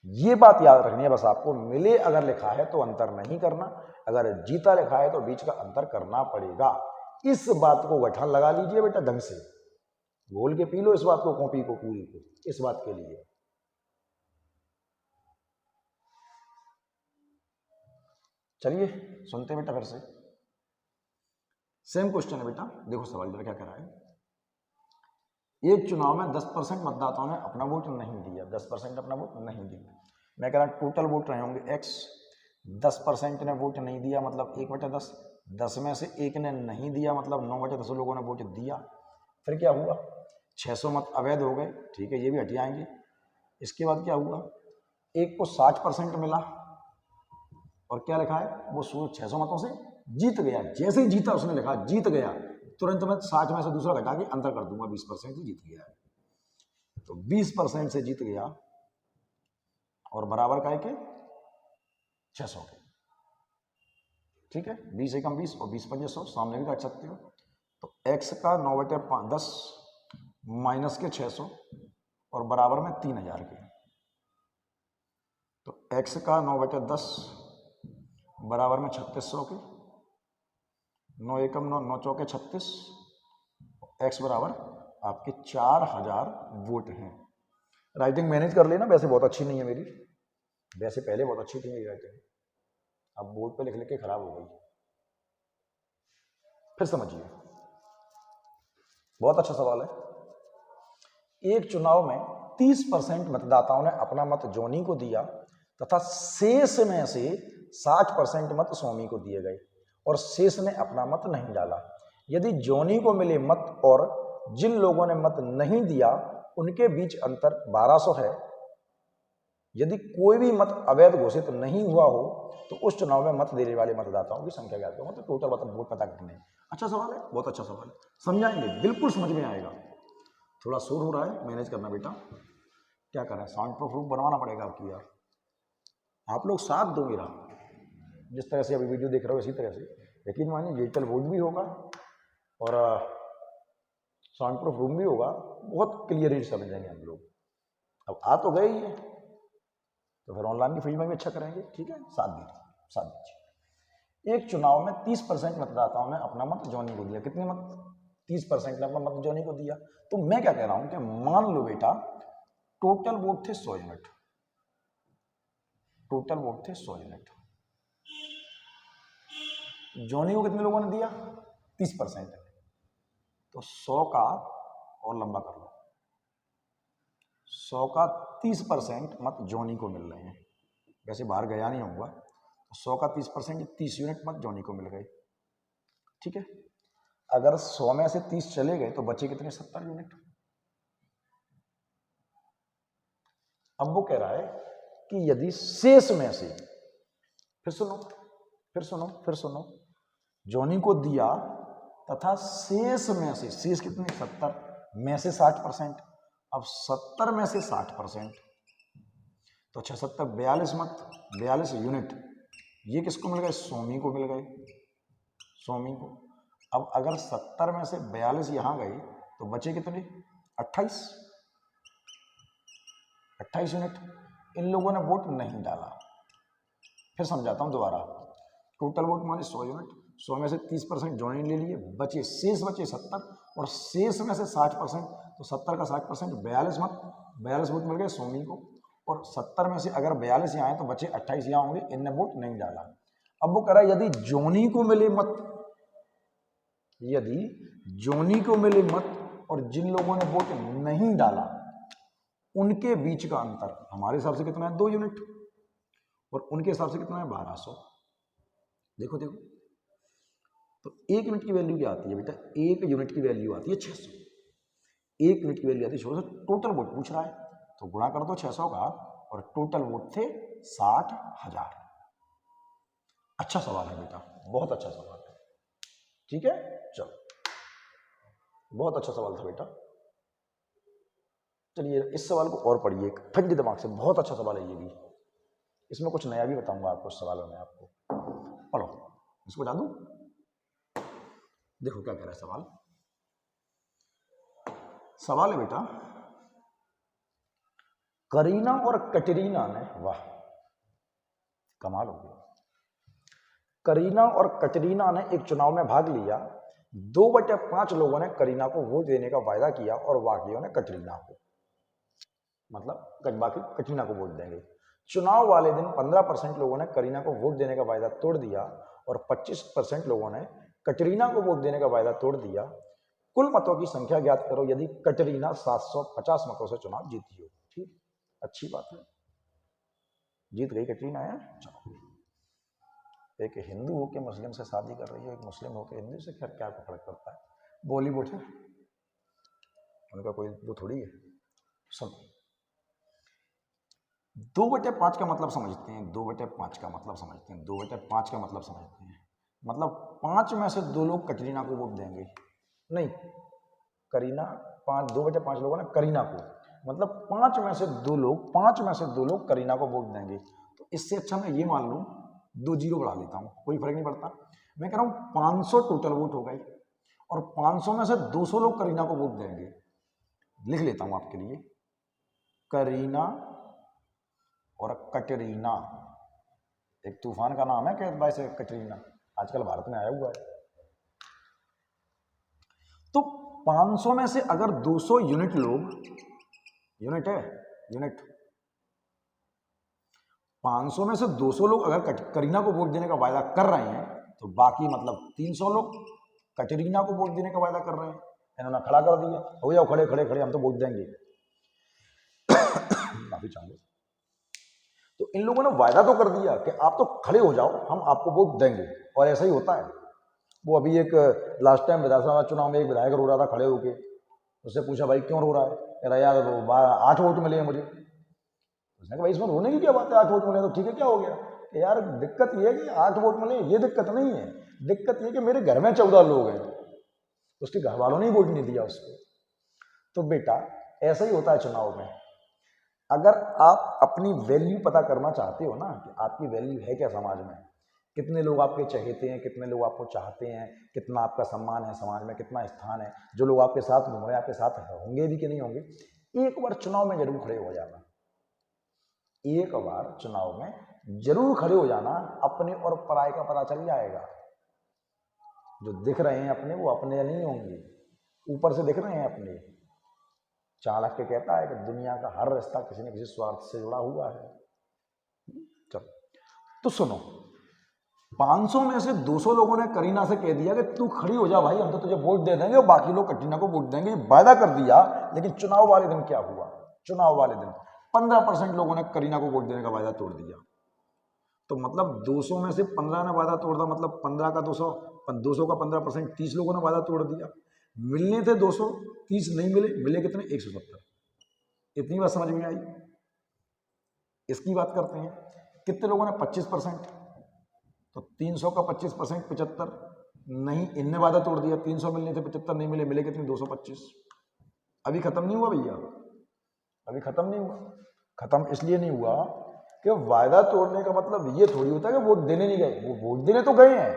ये बात याद रखनी है बस आपको, मिले अगर लिखा है तो अंतर नहीं करना, अगर जीता लिखा है तो बीच का अंतर करना पड़ेगा। इस बात को गठन लगा लीजिए बेटा ढंग से, घोल के पी लो इस बात को, कॉपी को पूरी को, इस बात के लिए। चलिए सुनते बेटा फिर से, सेम क्वेश्चन है बेटा। देखो सवाल जरा क्या कह रहा है। एक चुनाव में 10% मतदाताओं ने अपना वोट नहीं दिया, 10% अपना वोट नहीं दिया। मैं कह रहा टोटल वोट रहे होंगे x, 10% ने वोट नहीं दिया मतलब 1/10, 10 में से 1 ने नहीं दिया मतलब 9/10 लोगों ने वोट दिया। फिर क्या हुआ, 600 मत अवैध हो गए, ठीक है ये भी हट जाएंगे। इसके बाद क्या हुआ, एक को 60% मिला और क्या लिखा है, वो 600 मतों से जीत गया। जैसे ही जीता उसने लिखा जीत गया, तुरंत मैं 60 में से दूसरा घटा के अंतर कर दूंगा, 20% से जीत गया। तो 20% से जीत गया और बराबर का है कि 600 के। ठीक है, 20 एकम 20 और 20 पंजे 100, सामने भी काट सकते हो। तो x का 9/10 माइनस के 600 और बराबर में 3000 के। तो x का 9/10 बराबर में 3600 के, 9 एकम 9, 9 चौके 36, एक्स बराबर आपके 4000 वोट हैं। राइटिंग मैनेज कर लेना, वैसे बहुत अच्छी नहीं है मेरी, वैसे पहले बहुत अच्छी थी मेरी राइटिंग, अब बोर्ड पे लिख लिख के खराब हो गई। फिर समझिए, बहुत अच्छा सवाल है। एक चुनाव में 30% मतदाताओं ने अपना मत जोनी को दिया तथा शेष में से 60% मत स्वामी को दिए गए और शेष ने अपना मत नहीं डाला। यदि जोनी को मिले मत और जिन लोगों ने मत नहीं दिया उनके बीच अंतर 1200 है, यदि कोई भी मत अवैध घोषित नहीं हुआ हो तो उस चुनाव में मत देने वाले मतदाताओं की संख्या ज्ञात करो। मतलब टोटल मतलब वोट पता करने। अच्छा सवाल है, बहुत अच्छा सवाल है, समझाएंगे, बिल्कुल समझ में आएगा। थोड़ा शोर हो रहा है, मैनेज करना बेटा, क्या करें, साउंड प्रूफ बनवाना पड़ेगा आपकी यार। आप लोग साथ दो मेरा, जिस तरह से अभी वीडियो देख रहे हो इसी तरह से, यकीन मानिए डिजिटल बोर्ड भी होगा और साउंड प्रूफ रूम भी होगा, बहुत क्लियरली समझेंगे हम लोग। अब आ तो गए ही है तो फिर ऑनलाइन की फील्ड में भी अच्छा करेंगे, ठीक है, साथ दीजिए। एक चुनाव में 30% मतदाताओं ने अपना मत जोनी को दिया। कितने मत? 30% ने अपना मत जोनी को दिया। तो मैं क्या कह रहा हूं कि मान लो बेटा टोटल वोट थे 100 यूनिट, टोटल वोट थे 100 यूनिट, जोनी को कितने लोगों ने दिया? 30%। तो 100 का और लंबा कर लो, 100 का 30% मत जोनी को मिल रहे हैं, वैसे बाहर गया नहीं होऊंगा, तो 100 का 30%, 30 यूनिट मत जोनी को मिल गए, ठीक है। अगर 100 में से 30 चले गए तो बचे कितने? 70 यूनिट। अब वो कह रहा है कि यदि शेष में से, फिर सुनो फिर सुनो फिर सुनो, जोनी को दिया तथा शेष में से, शेष कितने? 70 में से 60%। अब 70 में से 60% तो 6 7 42 मत, 42 यूनिट, ये किसको मिल गए? स्वामी को मिल गए, स्वामी को। अब अगर 70 में से 42 यहां गए तो बचे कितने? 28 यूनिट। इन लोगों ने वोट नहीं डाला। फिर समझाता हूं दोबारा, टोटल वोट माने 100 यूनिट, 100 में से 30% जोनी ले लिए, बचे शेष बचे 70 और शेष में से 60%, तो 70 का 60% 42 मत, 42 वोट मिल गए स्वामी को। और 70 में से अगर 42 यहाँ आए तो बचे 28 यहाँ होंगे, इनने वोट नहीं डाला। अब वो कह रहा है यदि जोनी को मिले मत, यदि जोनी को मिले मत और जिन लोगों ने वोट नहीं डाला उनके बीच का अंतर हमारे हिसाब से कितना है? 2 यूनिट, और उनके हिसाब से कितना है? 1200। देखो देखो, तो 1 यूनिट की वैल्यू क्या आती है बेटा? 1 यूनिट की वैल्यू आती है 600। 1 यूनिट की वैल्यू आती है 600। टोटल वोट पूछ रहा है तो गुणा कर दो 600 का, और टोटल वोट थे 60,000। अच्छा सवाल है बेटा, बहुत अच्छा सवाल है, ठीक है। चलो, बहुत अच्छा सवाल था बेटा। चलिए इस सवाल को और पढ़िए ठंडे दिमाग से, बहुत अच्छा सवाल है ये भी, इसमें कुछ नया भी बताऊंगा आपको सवालों में। आपको पढ़ो, इसको बता दूं, देखो क्या कह रहा है सवाल। सवाल है बेटा, करीना और कटरीना ने, वाह कमाल हो गया, करीना और कटरीना ने एक चुनाव में भाग लिया। 2/5 लोगों ने करीना को वोट देने का वायदा किया और बाकियों ने कटरीना को, मतलब बाकी कटरीना को वोट देंगे। चुनाव वाले दिन 15% लोगों ने करीना को वोट देने का वायदा तोड़ दिया और 25% लोगों ने कटरीना को वोट देने का वायदा तोड़ दिया। कुल मतों की संख्या ज्ञात करो यदि कटरीना 750 मतों से चुनाव जीती हो। ठीक, अच्छी बात है, जीत गई कटरीना है। चलो, एक हिंदू होकर मुस्लिम से शादी कर रही है, एक मुस्लिम होकर हिंदू से, खैर क्या फर्क पड़ता है, बॉलीवुड है, उनका कोई वो थोड़ी है। सुन, 2/5 का मतलब समझते हैं, 2/5 का मतलब समझते हैं, 2/5 का मतलब समझते हैं। मतलब 5 में से 2 लोग कटरीना को वोट देंगे, नहीं करीना, 2/5 लोगों ने करीना को, मतलब 5 में से 2 लोग, 5 में से 2 लोग करीना को वोट देंगे। तो इससे अच्छा मैं ये मान लूँ 2 जीरो बढ़ा लेता हूँ, कोई फर्क नहीं पड़ता। मैं कह रहा हूँ 500 टोटल वोट हो गए और 500 में से 200 लोग करीना को वोट देंगे। लिख लेता हूँ आपके लिए, करीना और कटरीना, एक तूफान का नाम है कि वैसे कटरीना आजकल भारत में आया हुआ है, तो 500 में से अगर 200 यूनिट लोग, यूनिट है, यूनिट, 500 में से 200 लोग अगर करीना को वोट देने का वायदा कर रहे हैं, तो बाकी मतलब 300 लोग कटरीना को वोट देने का वायदा कर रहे हैं। इन्होंने खड़ा कर दिया, हो जाओ खड़े खड़े खड़े, हम तो वोट देंगे। माफी चाहूंगा। तो इन लोगों ने वायदा तो कर दिया कि आप तो खड़े हो जाओ, हम आपको वोट देंगे, और ऐसा ही होता है। वो अभी एक लास्ट टाइम विधानसभा चुनाव में एक विधायक रो रहा था खड़े होके, उससे पूछा भाई क्यों रो रहा है, कह रहा यार 8 वोट मिले हैं मुझे। उसने कहा भाई इसमें रोने की क्या बात है, 8 वोट मिले तो ठीक है, क्या हो गया। कि यार दिक्कत ये है कि 8 वोट मिले, ये दिक्कत नहीं है, दिक्कत ये कि मेरे घर में 14 लोग हैं, उसके घर वालों ने ही वोट नहीं दिया उसको। तो बेटा ऐसा ही होता है चुनाव में। अगर आप अपनी वैल्यू पता करना चाहते हो ना कि आपकी वैल्यू है क्या समाज में, कितने लोग आपके चहेते हैं, कितने लोग आपको चाहते हैं, कितना आपका सम्मान है समाज में, कितना स्थान है, जो लोग आपके साथ घूम रहे हैं आपके साथ होंगे भी कि नहीं होंगे, एक बार चुनाव में जरूर खड़े हो जाना। एक बार चुनाव में जरूर खड़े हो जाना, अपने और पराये का पता चल जाएगा। जो दिख रहे हैं अपने वो अपने नहीं होंगे, ऊपर से दिख रहे हैं अपने। चाणक्य कहता है कि दुनिया का हर रिश्ता किसी न किसी स्वार्थ से जुड़ा हुआ है। चलो तो सुनो, 500 में से 200 लोगों ने करीना से कह दिया कि तू खड़ी हो जा भाई, हम तो तुझे वोट दे देंगे और बाकी लोग कटरीना को वोट देंगे, वायदा कर दिया। लेकिन चुनाव वाले दिन क्या हुआ, चुनाव वाले दिन 15% लोगों ने करीना को वोट देने का वायदा तोड़ दिया। तो मतलब 200 में से 15 ने वादा तोड़ दिया, मतलब 15 का 200, 200 का 15%, 30 लोगों ने वादा तोड़ दिया। मिलने थे 200, 30 नहीं मिले, मिले कितने, 170। इतनी बात समझ में आई। इसकी बात करते हैं, कितने लोगों ने 25%, तो 300 का 25% 75 नहीं, इनने वादा तोड़ दिया। 300 मिलने थे, 75 नहीं मिले, मिले कितने, 225। अभी खत्म नहीं हुआ भैया, अभी खत्म नहीं हुआ। खत्म इसलिए नहीं हुआ कि वायदा तोड़ने का मतलब ये थोड़ी होता है कि वोट देने नहीं गए। वो वोट देने तो गए हैं,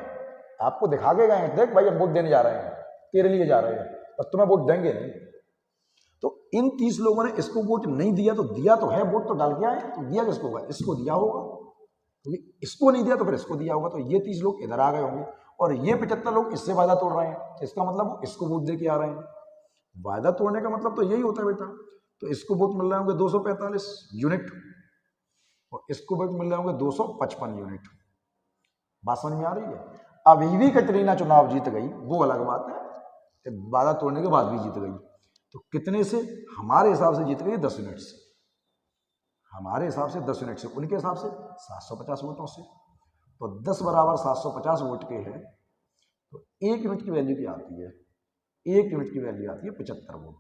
आपको दिखा के गए हैं, देख भाई हम वोट देने जा रहे हैं, तेरे लिए जा रहे हैं, पर तुम्हें वोट देंगे नहीं। तो इन 30 लोगों ने इसको वोट नहीं दिया, तो दिया तो है, वोट तो डाल के आए, तो दिया किसको होगा, इसको दिया होगा। क्योंकि तो इसको नहीं दिया तो फिर इसको दिया होगा, तो ये 30 लोग इधर आ गए होंगे, और ये 75 लोग इससे वायदा तोड़ रहे हैं, इसका मतलब वो इसको वोट दे के आ रहे हैं। वायदा तोड़ने का मतलब तो यही होता है बेटा। तो इसको वोट मिल रहे होंगे 245 यूनिट, और इसको वोट मिल रहे होंगे 255 यूनिट। बात समझ में आ रही है। अभी भी कटरीना चुनाव जीत गई, वो अलग बात है कि वादा तोड़ने के बाद भी जीत गई। तो कितने से, हमारे हिसाब से जीत गई 10 यूनिट से, हमारे हिसाब से 10 यूनिट से, उनके हिसाब से 750 वोटों से। तो 10 बराबर 750 वोट के हैं, तो 1 यूनिट की वैल्यू क्या आती है, 1 यूनिट की वैल्यू आती है 75 वोट।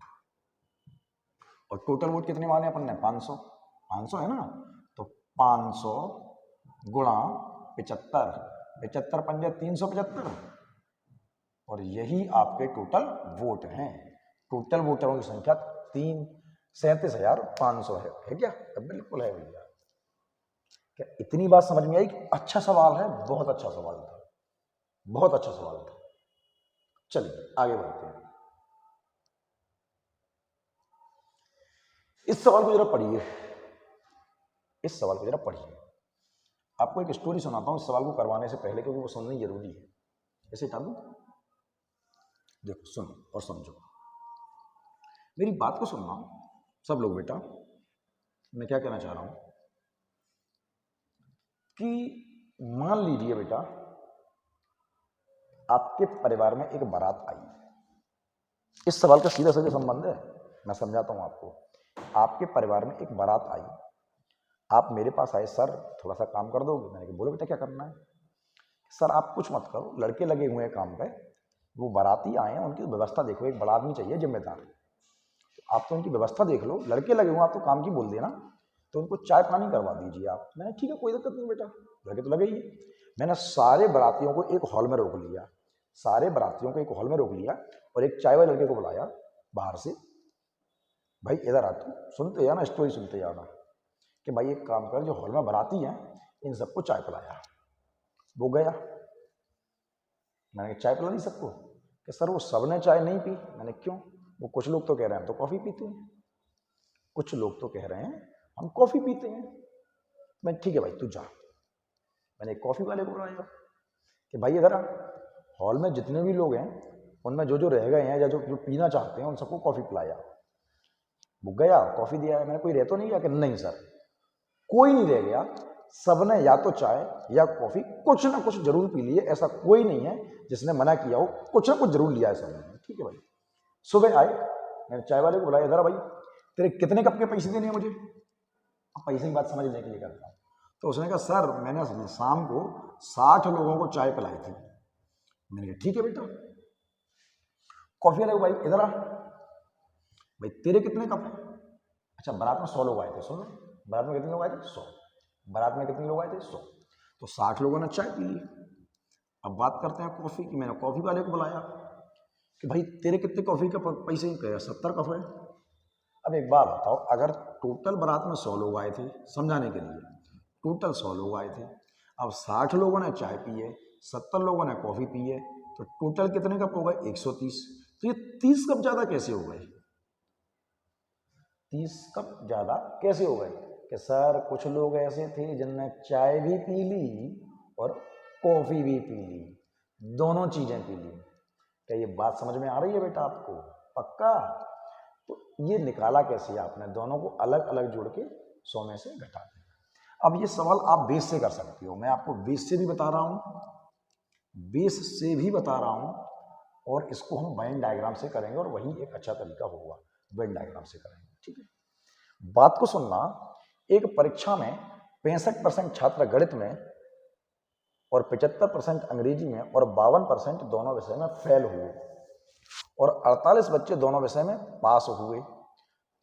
और टोटल वोट कितने माने अपन ने, 500, 500 है ना, तो 500 गुणा 75, 75 पंजे 375, और यही आपके टोटल वोट हैं। टोटल वोटरों की संख्या 37,500 है क्या, बिल्कुल है भैया। क्या इतनी बात समझ में आई? अच्छा सवाल है, बहुत अच्छा सवाल था, बहुत अच्छा सवाल था। चलिए आगे बढ़ते हैं। इस सवाल को जरा पढ़िए, इस सवाल को जरा पढ़िए। आपको एक स्टोरी सुनाता हूं इस सवाल को करवाने से पहले, क्योंकि वो सुननी जरूरी है। ऐसे टालू, देखो सुनो और समझो, मेरी बात को सुनना सब लोग बेटा। मैं क्या कहना चाह रहा हूं कि मान लीजिए बेटा, आपके परिवार में एक बारात आई। इस सवाल का सीधा सीधा संबंध है, मैं समझाता हूं आपको। आपके परिवार में एक बारात आई, आप मेरे पास आए, सर थोड़ा सा काम कर दोगे? मैंने कहा बोलो बेटा क्या करना है। सर आप कुछ मत करो, लड़के लगे हुए हैं काम पे, वो बाराती आए हैं, उनकी व्यवस्था देखो, एक बड़ा आदमी चाहिए जिम्मेदार, तो आप तो उनकी व्यवस्था देख लो। लड़के लगे हुए, आप तो काम की बोल देना, तो उनको चाय पानी करवा दीजिए आप। मैंने ठीक है कोई दिक्कत नहीं बेटा, लड़के तो लगे ही। मैंने सारे बारातियों को एक हॉल में रोक लिया, सारे बारातियों को एक हॉल में रोक लिया, और एक चाय वाले लड़के को बुलाया बाहर से, भाई इधर आ, तू सुनते जाना, स्टोरी सुनते जाना, कि भाई एक काम कर, जो हॉल में बाराती हैं इन सबको चाय पिलाया। वो गया, मैंने चाय पिला दी सबको, कि सर वो सब ने चाय नहीं पी। मैंने क्यों? वो कुछ लोग तो कह रहे हैं हम तो कॉफ़ी पीते हैं, कुछ लोग तो कह रहे हैं हम कॉफ़ी पीते हैं। मैं ठीक है भाई तू जा। मैंने एक कॉफ़ी वाले को बुलाया कि भाई इधर आ, हॉल में जितने भी लोग हैं उनमें जो जो रह गए हैं या जो जो पीना चाहते हैं उन सबको कॉफ़ी पिलाया। वो गया कॉफ़ी दिया है, मैंने कोई रह तो नहीं गया कि नहीं सर, कोई नहीं रह गया, सबने या तो चाय या कॉफ़ी कुछ ना कुछ जरूर पी लिए, ऐसा कोई नहीं है जिसने मना किया हो, कुछ ना कुछ जरूर लिया है सबने। ठीक है भाई, सुबह आए, मैंने चाय वाले को बुलाया, इधर भाई तेरे कितने कप के पैसे देने हैं मुझे, अब पैसे की बात समझने के लिए करता हूँ। तो उसने कहा सर मैंने शाम को 60 लोगों को चाय पिलाई थी। मैंने कहा ठीक है बेटा। कॉफी वाले को भाई इधर आ, भाई तेरे कितने कप है? अच्छा बारात में 100 लोग आए थे, सुनो बारात में कितने लोग आए थे? 100। बारात में कितने लोग आए थे? 100। तो 60 लोगों ने चाय पी ली। अब बात करते हैं कॉफी की। मैंने कॉफी वाले को बुलाया कि भाई तेरे कितने कॉफी का पैसे ही कहे? 70 कप है। अब एक बात बताओ, अगर टोटल बारात में 100 लोग आए थे, समझाने के लिए टोटल 100 लोग आए थे, अब 60 लोगों ने चाय पी है, 70 लोगों ने कॉफी पी है, तो टोटल कितने कप हो गए? 130। तो ये 30 कप ज्यादा कैसे हो गए? 30 कप ज्यादा कैसे हो गए? कि सर कुछ लोग ऐसे थे जिनने चाय भी पी ली और कॉफी भी पी ली, दोनों चीजें पी ली। क्या ये बात समझ में आ रही है बेटा आपको? पक्का? तो ये निकाला कैसे आपने? दोनों को अलग अलग जोड़ के 100 में से घटा दिया। अब ये सवाल आप बेस से कर सकते हो, मैं आपको बेस से भी बता रहा हूं, बेस से भी बता रहा हूं, और इसको हम वेन डायग्राम से करेंगे और वही एक अच्छा तरीका होगा, वेन डायग्राम से करेंगे। ठीक है, बात को सुनना। एक परीक्षा में 65% छात्र गणित में और 75% अंग्रेजी में और 52% दोनों विषय में फेल हुए और 48 बच्चे दोनों विषय में पास हुए,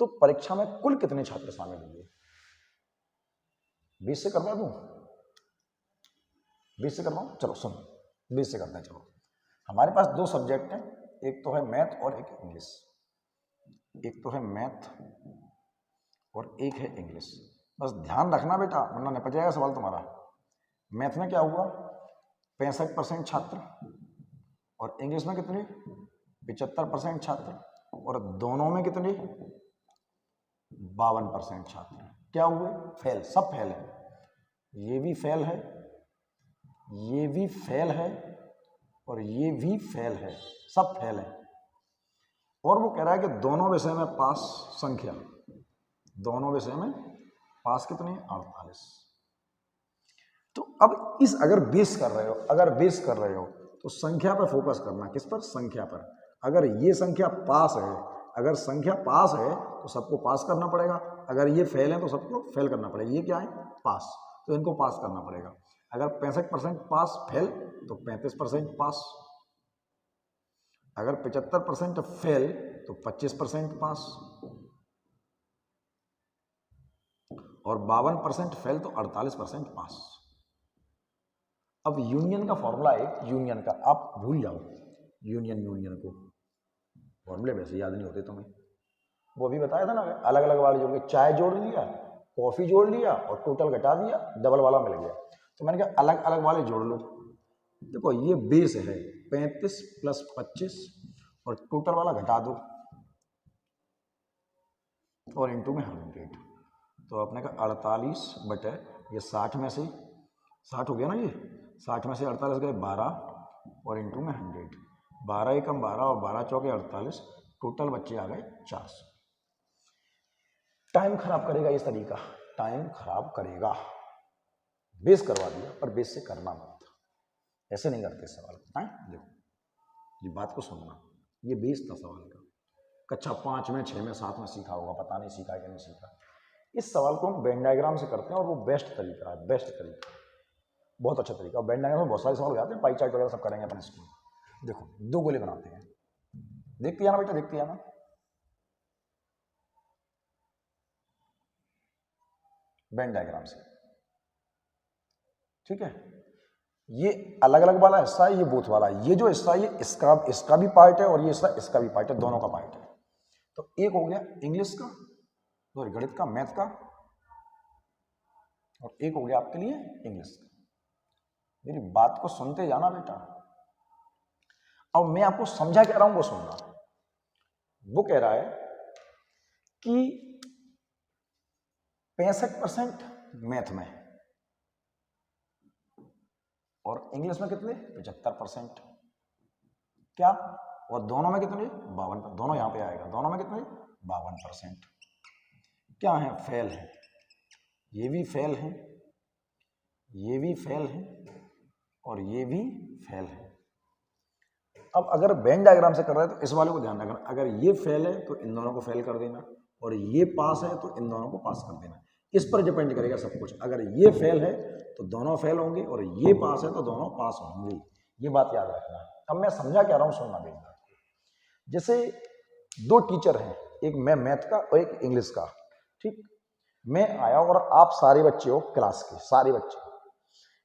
तो परीक्षा में कुल कितने छात्र शामिल हुए? 20 से करवा दूं? 20 से करवाऊं? चलो सुन, 20 से करते हैं। चलो, हमारे पास 2 सब्जेक्ट हैं, एक तो है मैथ और एक इंग्लिश। एक तो है मैथ और एक है इंग्लिश। बस ध्यान रखना बेटा, वरना निपट जाएगा सवाल तुम्हारा। मैथ में क्या हुआ? 65% छात्र, और इंग्लिश में कितने? 75% छात्र, और दोनों में कितने? 52% छात्र। क्या हुए? फेल, सब फेल है। ये भी फेल है, ये भी फेल है, और ये भी फेल है, सब फेल है। और वो कह रहा है कि दोनों विषय में पास संख्या, दोनों विषय में पास कितने? 48। तो अब इस अगर बेस कर रहे हो, अगर बेस कर रहे हो तो संख्या पर फोकस करना। किस पर? संख्या पर। अगर ये संख्या पास है, अगर संख्या पास है तो सबको पास करना पड़ेगा, अगर ये फेल है तो सबको फेल करना पड़ेगा। ये क्या है? पास, तो इनको पास करना पड़ेगा। अगर 65% पास फेल तो 35% पास, अगर 75% फेल तो 25% पास, और 52% फेल तो 48% पास। अब यूनियन का फॉर्मूला है, यूनियन का आप भूल जाओ, यूनियन को फॉर्मूले वैसे याद नहीं होते तुम्हें। वो अभी बताया था ना, अलग अलग वाले जोड़ के, चाय जोड़ लिया, कॉफी जोड़ लिया और टोटल घटा दिया, डबल वाला मिल गया। तो मैंने कहा अलग अलग वाले जोड़ लो। देखो ये बेस है 35 + 25 और टोटल वाला घटा दो और इंटू में 100। तो आपने कहा 48 बटे ये 60 में से 60 हो गया ना, ये 60 में से 48 गए 12 और इंटू में 100। 12 एकम 12 और 12 चौके 48, टोटल बच्चे आ गए 400। टाइम खराब करेगा ये तरीका, टाइम खराब करेगा। बेस करवा दिया, पर बेस से करना मत, ऐसे नहीं करते सवाल। देखो ये बात को सुनना, ये बेस था सवाल का। कक्षा 5 में 6 में 7 में सीखा होगा, पता नहीं सीखा कि नहीं सीखा। इस सवाल को हम वेन डायग्राम से करते हैं और वो बेस्ट तरीका है, बेस्ट तरीका, बहुत अच्छा तरीका। वेन डायग्राम में बहुत सारे सवाल हो जाते हैं, पाई चार्ट वगैरह सब करेंगे अपन स्कूल। देखो 2 गोले बनाते हैं, देखते जाना बेटा, देखते जाना। वेन डायग्राम से, ठीक है। ये अलग अलग वाला हिस्सा है, ये बोथ वाला है। ये जो हिस्सा है ये इसका भी पार्ट है और ये हिस्सा इसका भी पार्ट है, दोनों का पार्ट है। तो एक हो गया इंग्लिश का, सॉरी गणित का, मैथ का, और एक हो गया आपके लिए इंग्लिश का। मेरी बात को सुनते जाना बेटा। अब मैं आपको समझा कह रहा हूं वो सुनना। वो कह रहा है कि 65% मैथ में और इंग्लिश में कितने? 75%। क्या और दोनों में कितने 52, दोनों यहाँ पे आएगा, दोनों में कितने 52%। क्या है, फेल है, ये भी फेल है, ये भी फेल है और ये भी फेल है। अब अगर वेन डायग्राम से कर रहे हैं तो इस वाले को ध्यान रखना, अगर ये फेल है तो इन दोनों को फेल कर देना और ये पास है तो इन दोनों को पास कर देना। इस पर डिपेंड करेगा सब कुछ। अगर ये फेल है तो दोनों फेल होंगे और ये पास है तो दोनों पास होंगे, ये बात याद रखना। अब मैं समझा क्या रहा हूँ, सुनना बेटा। जैसे दो टीचर हैं, एक मैं मैथ का और एक इंग्लिश का, ठीक। मैं आया और आप सारे बच्चे हो क्लास के, सारे बच्चे,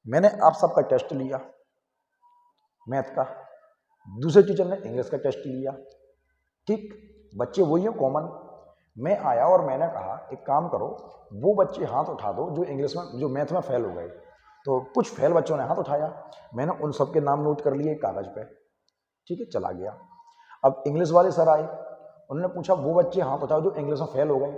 मैंने आप सबका टेस्ट लिया मैथ का, दूसरे टीचर ने इंग्लिश का टेस्ट लिया, ठीक। बच्चे वही है कॉमन। मैं आया और मैंने कहा एक काम करो, वो बच्चे हाथ उठा दो जो इंग्लिश में, जो मैथ में फेल हो गए। तो कुछ फेल बच्चों ने हाथ उठाया, मैंने उन सबके नाम नोट कर लिए कागज पे, ठीक है, चला गया। अब इंग्लिश वाले सर आए, उन्होंने पूछा वो बच्चे हाथ उठाओ जो इंग्लिश में फेल हो गए।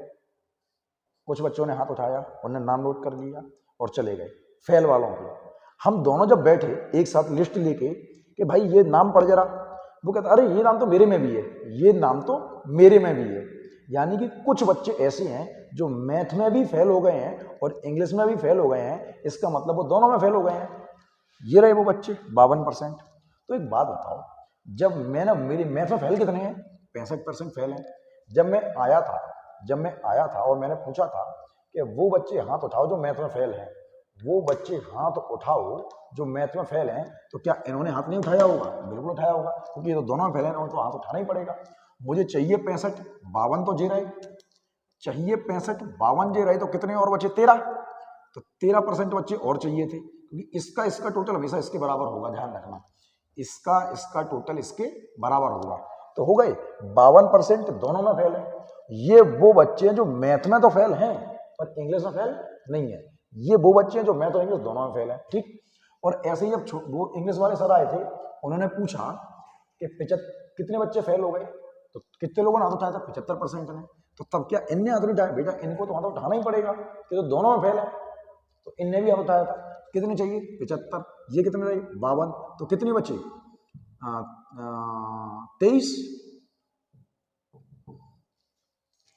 कुछ बच्चों ने हाथ उठाया, उन्होंने नाम नोट कर लिया और चले गए फेल वालों के। हम दोनों जब बैठे एक साथ लिस्ट लेके कि भाई ये नाम पढ़ जरा, वो कहता अरे ये नाम तो मेरे में भी है, ये नाम तो मेरे में भी है। यानी कि कुछ बच्चे ऐसे हैं जो मैथ में भी फेल हो गए हैं और इंग्लिश में भी फेल हो गए हैं, इसका मतलब वो दोनों में फेल हो गए हैं। ये रहे वो बच्चे 52%। तो एक बात बताओ, जब मैं ना, मेरी मैथ में फेल कितने हैं, 65% फेल हैं। जब मैं आया था और मैंने पूछा था कि वो बच्चे हाथ उठाओ जो मैथ में फेल हैं, वो बच्चे हाथ उठाओ जो मैथ में फेल हैं, तो क्या इन्होंने हाथ नहीं उठाया होगा? बिल्कुल उठाया होगा, क्योंकि ये तो दोनों में फेल हैं, तो हाथ उठाना ही पड़ेगा। मुझे चाहिए 65, 52 तो जे रहे, चाहिए 65, 52 जे रहे, तो कितने और बचे 13, तो 13% बच्चे और चाहिए थे, क्योंकि इसका टोटल हमेशा इसके बराबर होगा, ध्यान रखना, इसका टोटल इसके बराबर होगा। तो हो गए 52% दोनों में फेल है। ये वो बच्चे हैं जो मैथ में तो फेल हैं पर इंग्लिश में फेल नहीं है। ये वो बच्चे हैं जो मैथ और इंग्लिश दोनों में फेल है, ठीक। और ऐसे ही जब वो इंग्लिश वाले सर आए थे, उन्होंने पूछा कि कितने बच्चे फेल हो गए, तो कितने लोगों ने हाथ उठाया था? 75% ने। तो तब क्या इनने हाथ उठाया? बेटा इनको तो हाथ उठाना ही पड़ेगा, कि तो दोनों में फेल है, तो इनने भी हाथ उठाया था। कितने चाहिए? 75। ये कितने रहे? 52। तो कितने बचे?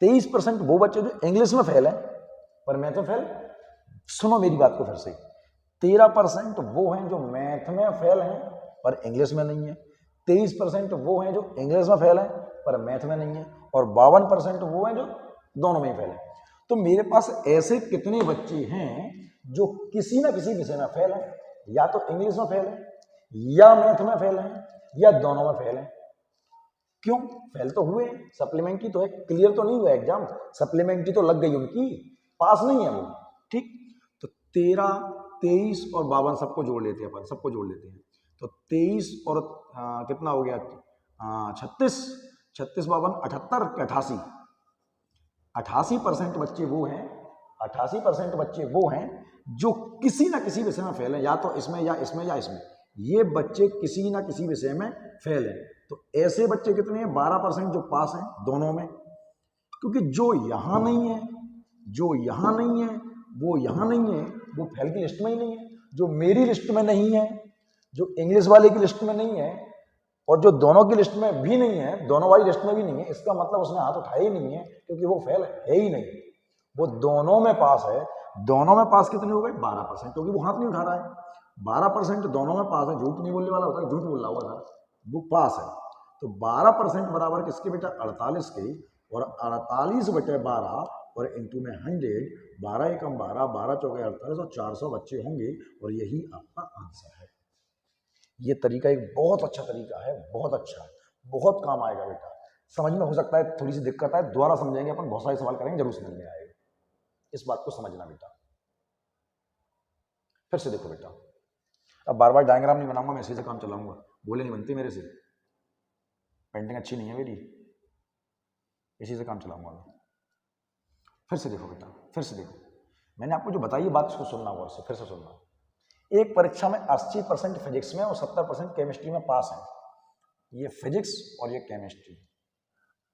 23% वो बच्चे जो इंग्लिश में फेल है पर मैथ में फेल। सुनो मेरी बात को फिर से, 13% वो हैं जो मैथ में फेल हैं पर इंग्लिश में नहीं है, 23% वो हैं जो इंग्लिश में फेल हैं पर मैथ में नहीं है, और 52% वो हैं जो दोनों में फेल है। तो मेरे पास ऐसे कितने बच्चे हैं जो किसी ना किसी विषय में फेल है, या तो इंग्लिश में फेल है, या मैथ में फेल है, या दोनों में फेल है। क्यों फेल? तो हुए, सप्लीमेंट्री तो है, क्लियर तो नहीं हुआ एग्जाम, सप्लीमेंट्री तो लग गई उनकी, पास नहीं है वो, ठीक। तो 13, 23 और 52 सबको जोड़ लेते हैं अपन, सबको जोड़ लेते हैं। तो 23 और कितना हो गया, 36, 36 52 78 के 88, 88% बच्चे वो हैं, 88% बच्चे वो हैं जो किसी ना किसी विषय में फेल है, या तो इसमें या इसमें या इसमें। ये बच्चे किसी ना किसी विषय में फेल है। तो ऐसे बच्चे कितने हैं? 12% जो पास हैं दोनों में, क्योंकि जो यहां नहीं है, जो यहां नहीं है, वो यहां नहीं है, वो फेल की लिस्ट में ही नहीं है। जो मेरी लिस्ट में नहीं है, जो इंग्लिश वाले की लिस्ट में नहीं है, और जो दोनों की लिस्ट में भी नहीं है, दोनों वाली लिस्ट में भी नहीं है, इसका मतलब उसने हाथ उठाया ही नहीं है, क्योंकि वो फेल है ही नहीं, वो दोनों में पास है। दोनों में पास कितने हो गए? 12%, क्योंकि वो हाथ नहीं उठा रहा है। 12% दोनों में पास है, झूठ नहीं बोलने वाला होता है, झूठ बोल रहा होगा सर, वो पास है। तो 12% बराबर किसके बेटा? 48 के, और 48/12 और इंटू में 100, 12 एकम 12, 12 चौके 48 और 400 बच्चे होंगे, और यही आपका आंसर है। ये तरीका एक बहुत अच्छा तरीका है, बहुत अच्छा, बहुत काम आएगा बेटा। समझ में हो सकता है थोड़ी सी दिक्कत है, दोबारा समझेंगे अपन, बहुत सारे सवाल करेंगे, जरूर समझ में आएगा। इस बात को समझना बेटा। फिर से देखो बेटा, अब बार बार डायग्राम नहीं बनाऊंगा, मैं इसी से काम चलाऊंगा, बोले नहीं बनती मेरे से, पेंटिंग अच्छी नहीं है मेरी, इसी से काम चलाऊंगा मैं। फिर से देखो बेटा, फिर से देखो, मैंने आपको जो बताई बात उसको सुनना गौर से, फिर से सुनना। एक परीक्षा में 80% फिजिक्स में और 70% केमिस्ट्री में पास है। ये फिजिक्स और ये केमिस्ट्री,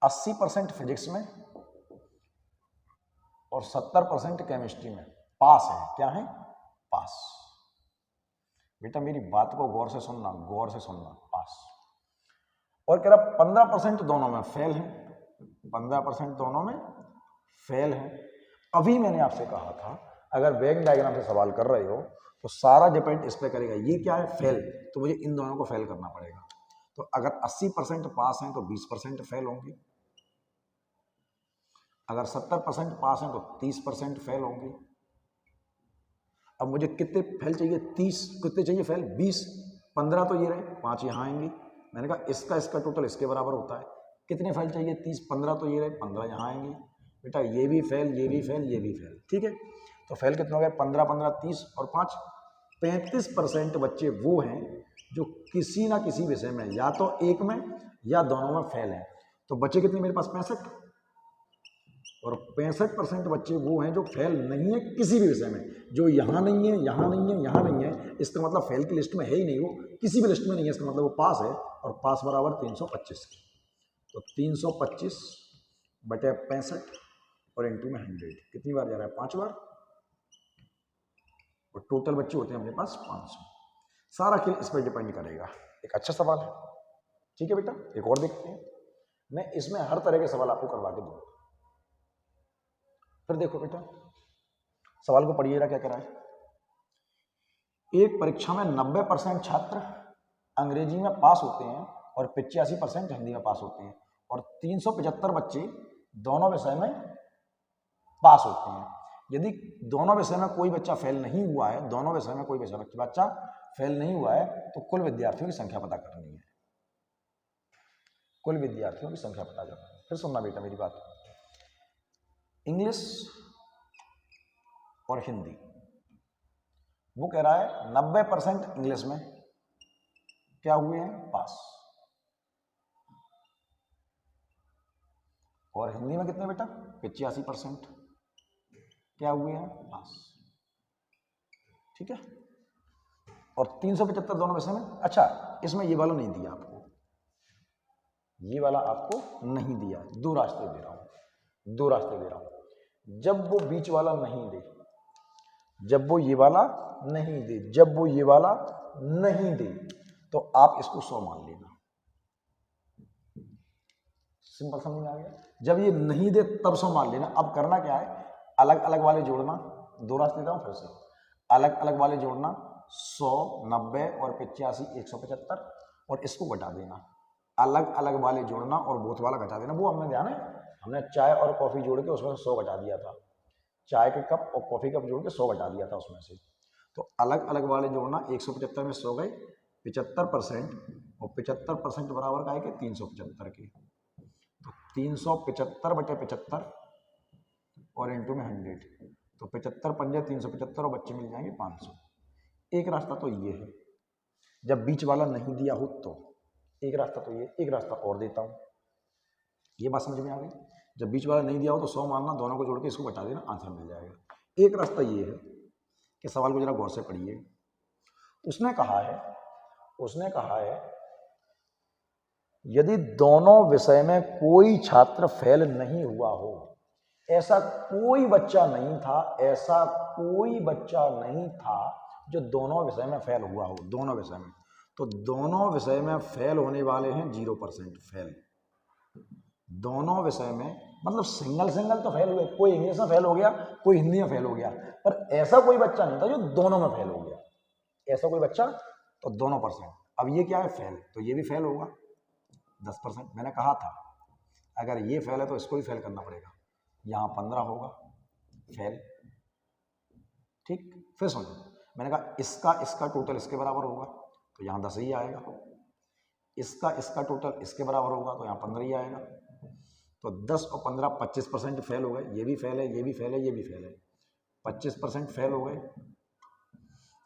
80% फिजिक्स में और 70% केमिस्ट्री में पास है। क्या है? पास। बेटा मेरी बात को गौर से सुनना, गौर से सुनना, पास। और कह रहा 15% दोनों में फेल है, 15% दोनों में फेल है। अभी मैंने आपसे कहा था अगर वेन डायग्राम से सवाल कर रहे हो तो सारा डिपेंड इस पे करेगा, ये क्या है फेल, तो मुझे इन दोनों को फेल करना पड़ेगा। तो अगर 80% पास हैं तो 20% फेल होंगे, अगर 70% पास हैं तो 30% फेल होंगे। अब मुझे कितने फेल चाहिए, 30, कितने चाहिए फेल, 20, 15 तो ये रहे, 5 यहाँ आएंगे। मैंने कहा इसका टोटल इसके बराबर होता है, कितने फेल चाहिए, 30, 15 तो ये रहे, 15 यहाँ आएंगे। बेटा ये भी फेल, ये भी फेल, ये भी फेल, ठीक है। तो फेल कितने हो गए, 15, 15, 30 और 5, 35% बच्चे वो हैं जो किसी ना किसी विषय में या तो एक में या दोनों में फेल हैं। तो बच्चे कितने मेरे पास, 65, और 65% बच्चे वो हैं जो फेल नहीं है किसी भी विषय में, जो यहाँ नहीं है, यहाँ नहीं है, यहाँ नहीं है, इसका मतलब फेल की लिस्ट में है ही नहीं, वो किसी भी लिस्ट में नहीं है, इसका मतलब वो पास है। और पास बराबर 325 की, तो 325 बटे 65 और इंटू में 100, कितनी बार जा रहा है, 5 बार, और टोटल बच्चे होते हैं अपने पास 500। सारा खेल इस पर डिपेंड करेगा। एक अच्छा सवाल है, ठीक है बेटा। एक और देखते हैं, मैं इसमें हर तरह के सवाल आपको करवा के दूंगा। फिर देखो बेटा सवाल को पढ़िएगा क्या करा है। एक परीक्षा में 90% छात्र अंग्रेजी में पास होते हैं और 85% हिंदी में पास होते हैं, और 375 बच्चे दोनों विषय में पास होते हैं। यदि दोनों विषय में कोई बच्चा फेल नहीं हुआ है, दोनों विषय में कोई बच्चा फेल नहीं हुआ है, तो कुल विद्यार्थियों की संख्या पता करनी है, कुल विद्यार्थियों की संख्या पता करनी है। फिर सुनना बेटा मेरी बात, इंग्लिश और हिंदी, वो कह रहा है 90% इंग्लिश में क्या हुए हैं, पास, और हिंदी में कितने बेटा, 85% क्या हुए हैं, पास, ठीक है। और 375 दोनों विषय में। अच्छा इसमें ये वाला नहीं दिया आपको, ये वाला आपको नहीं दिया, दो रास्ते दे रहा हूं, दो रास्ते दे रहा हूं। जब वो बीच वाला नहीं दे, जब वो ये वाला नहीं दे, जब वो ये वाला नहीं दे, तो आप इसको 100 मान लेना। सिंपल समझ में आ गया। जब ये नहीं दे तब 100 मान लेना। अब करना क्या है, अलग अलग वाले जोड़ना, दो रास्ते दे रहा हूं फिर से, अलग अलग वाले जोड़ना, 100, 90 और 85, 175, और इसको घटा देना। अलग अलग वाले जोड़ना और बोथ वाला घटा देना। वो हमने ध्यान है, हमने चाय और कॉफी जोड़ के उसमें 100 घटा दिया था, चाय के कप और कॉफी कप जोड़ के 100 घटा दिया था उसमें से। तो अलग अलग वाले जोड़ना, 175 में 100 गए, 75%, और 75% बराबर का है कि 375 के, तो 375 बटे 75 और इंटू में 100, तो 75 पंजे 375 और बच्चे मिल जाएंगे 500। एक रास्ता तो ये है, जब बीच वाला नहीं दिया हो तो एक रास्ता तो ये, एक रास्ता और देता हूं, ये बात समझ में आ गई। जब बीच वाला नहीं दिया हो तो 100 मानना, दोनों को जोड़ के इसको बता देना, आंसर मिल जाएगा। एक रास्ता ये है कि सवाल को जरा गौर से पढ़िए। उसने कहा है यदि दोनों विषय में कोई छात्र फेल नहीं हुआ हो, ऐसा कोई बच्चा नहीं था, ऐसा कोई बच्चा नहीं था जो दोनों विषय में फेल हुआ हो, दोनों विषय में, तो दोनों विषय में फेल होने वाले हैं 0% फेल। दोनों विषय में मतलब सिंगल सिंगल तो फेल हुए, कोई इंग्लिश में फेल हो गया, कोई हिंदी में फेल हो गया, पर ऐसा कोई बच्चा नहीं था जो दोनों में फेल हो गया, ऐसा कोई बच्चा, तो दोनों %। अब ये क्या है, फेल, तो ये भी फेल होगा 10%। मैंने कहा था अगर ये फेल है तो इसको भी फेल करना पड़ेगा, यहाँ 15 होगा फेल, ठीक। फिर समझो, मैंने कहा इसका टोटल इसके बराबर होगा तो यहाँ 10 ही आएगा, इसका टोटल इसके बराबर होगा तो यहाँ 15 ही आएगा। तो 10 और 15 25% फेल हो गए, ये भी फेल है, ये भी फेल है, ये भी फेल है, 25% फेल हो गए।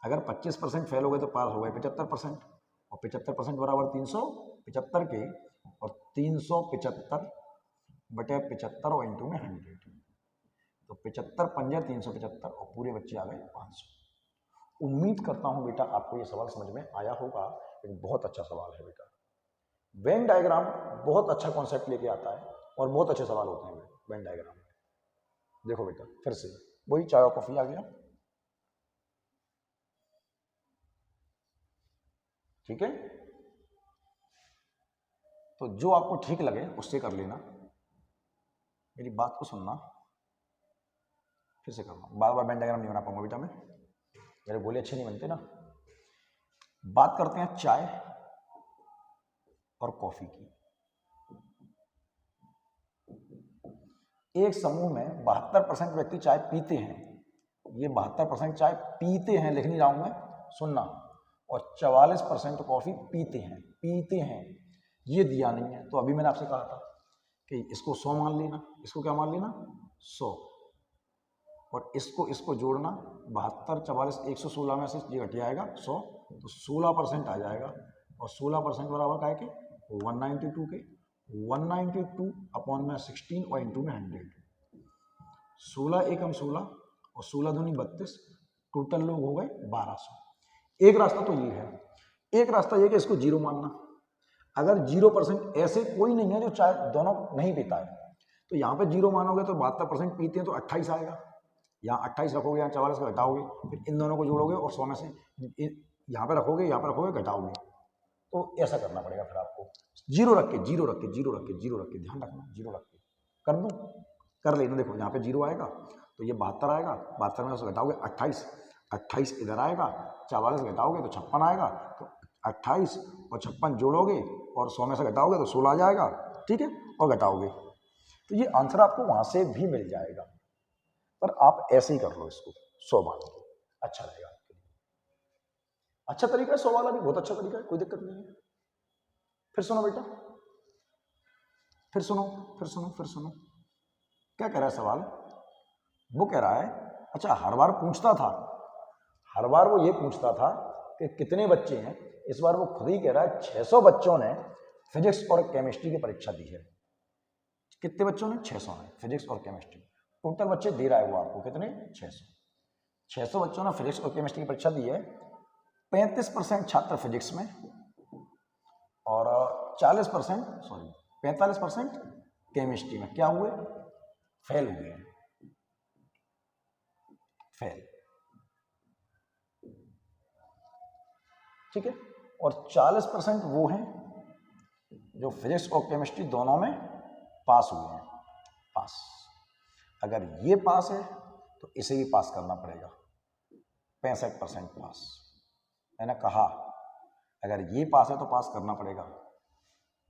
अगर 25% फेल हो गए तो पास हो गए 75%, और 75% बराबर 375 के, और 375 बटे 75 और इंटू में 100, तो 75 पंजे 375 और पूरे बच्चे आ गए 500। उम्मीद करता हूं बेटा आपको ये सवाल समझ में आया होगा। एक बहुत अच्छा सवाल है बेटा। वेन डायग्राम बहुत अच्छा कॉन्सेप्ट लेके आता है और बहुत अच्छे सवाल होते हैं वेन डायग्राम में। देखो बेटा फिर से वही चाय और कॉफी आ गया, ठीक है। तो जो आपको ठीक लगे उससे कर लेना, मेरी बात को सुनना, फिर से करना। बार बार वेन डायग्राम नहीं बना पाऊंगा बेटा मैं, मेरे बोले अच्छे नहीं बनते ना। बात करते हैं चाय और कॉफी की। एक समूह में 72% व्यक्ति चाय पीते हैं, ये 72% चाय पीते हैं लिख नहीं रहा हूं मैं, सुनना, और 44% कॉफी पीते हैं, ये दिया नहीं है। तो अभी मैंने आपसे कहा था कि इसको 100 मान लेना, इसको क्या मान लेना 100, और इसको जोड़ना 72, 44, 116 में से ये घट जाएगा 100, तो 16% आ जाएगा, और 16% बराबर का है कि 192 के, 192 अपॉन में 16 और इंटू में 100, 16 एकम 16 और 16 दूनी 32, टोटल लोग हो गए 1200। एक रास्ता तो ये है, एक रास्ता ये कि इसको 0 मानना। अगर 0% ऐसे कोई नहीं है जो चाय दोनों नहीं पीता है, तो यहाँ पे 0 मानोगे तो 72% पीते हैं तो 28 आएगा, यहाँ 28 रखोगे, यहाँ 44 का घटाओगे, फिर इन दोनों को जोड़ोगे और 100 में से यहाँ पे रखोगे, यहाँ पे रखोगे, घटाओगे। तो ऐसा करना पड़ेगा फिर आपको, 0 रख के ध्यान रखना, 0 रख के कर दूं, कर लेना। देखो यहाँ पे 0 आएगा तो ये 72 आएगा, 72 में से घटाओगे 28, 28 इधर आएगा, 44 घटाओगे तो 56 आएगा, तो 28 और 56 जोड़ोगे और 100 में से घटाओगे तो 16 आ जाएगा, ठीक है, और घटाओगे तो ये आंसर आपको वहां से भी मिल जाएगा। पर आप ऐसे ही कर लो इसको 100 मान के, अच्छा रहेगा आपके लिए। अच्छा तरीका है 100 वाला भी, बहुत अच्छा तरीका है, कोई दिक्कत नहीं है। फिर सुनो बेटा, फिर सुनो क्या कह रहा है सवाल, वो कह रहा है, अच्छा हर बार पूछता था, हर बार वो ये पूछता था कि कितने बच्चे हैं, इस बार वो खुद ही कह रहा है 600 बच्चों ने फिजिक्स और केमिस्ट्री की परीक्षा दी है। कितने बच्चों ने, 600 ने फिजिक्स और केमिस्ट्री, टोटल बच्चे दे रहा है वो आपको कितने, 600 बच्चों ने फिजिक्स और केमिस्ट्री की परीक्षा दी है। 35% छात्र फिजिक्स में और 45% केमिस्ट्री में क्या हुए, फेल हुए हैं, फेल, ठीक है, और 40% वो हैं जो फिजिक्स और केमिस्ट्री दोनों में पास हुए हैं, पास। अगर ये पास है तो इसे भी पास करना पड़ेगा, 65% पास। मैंने कहा अगर ये पास है तो पास करना पड़ेगा,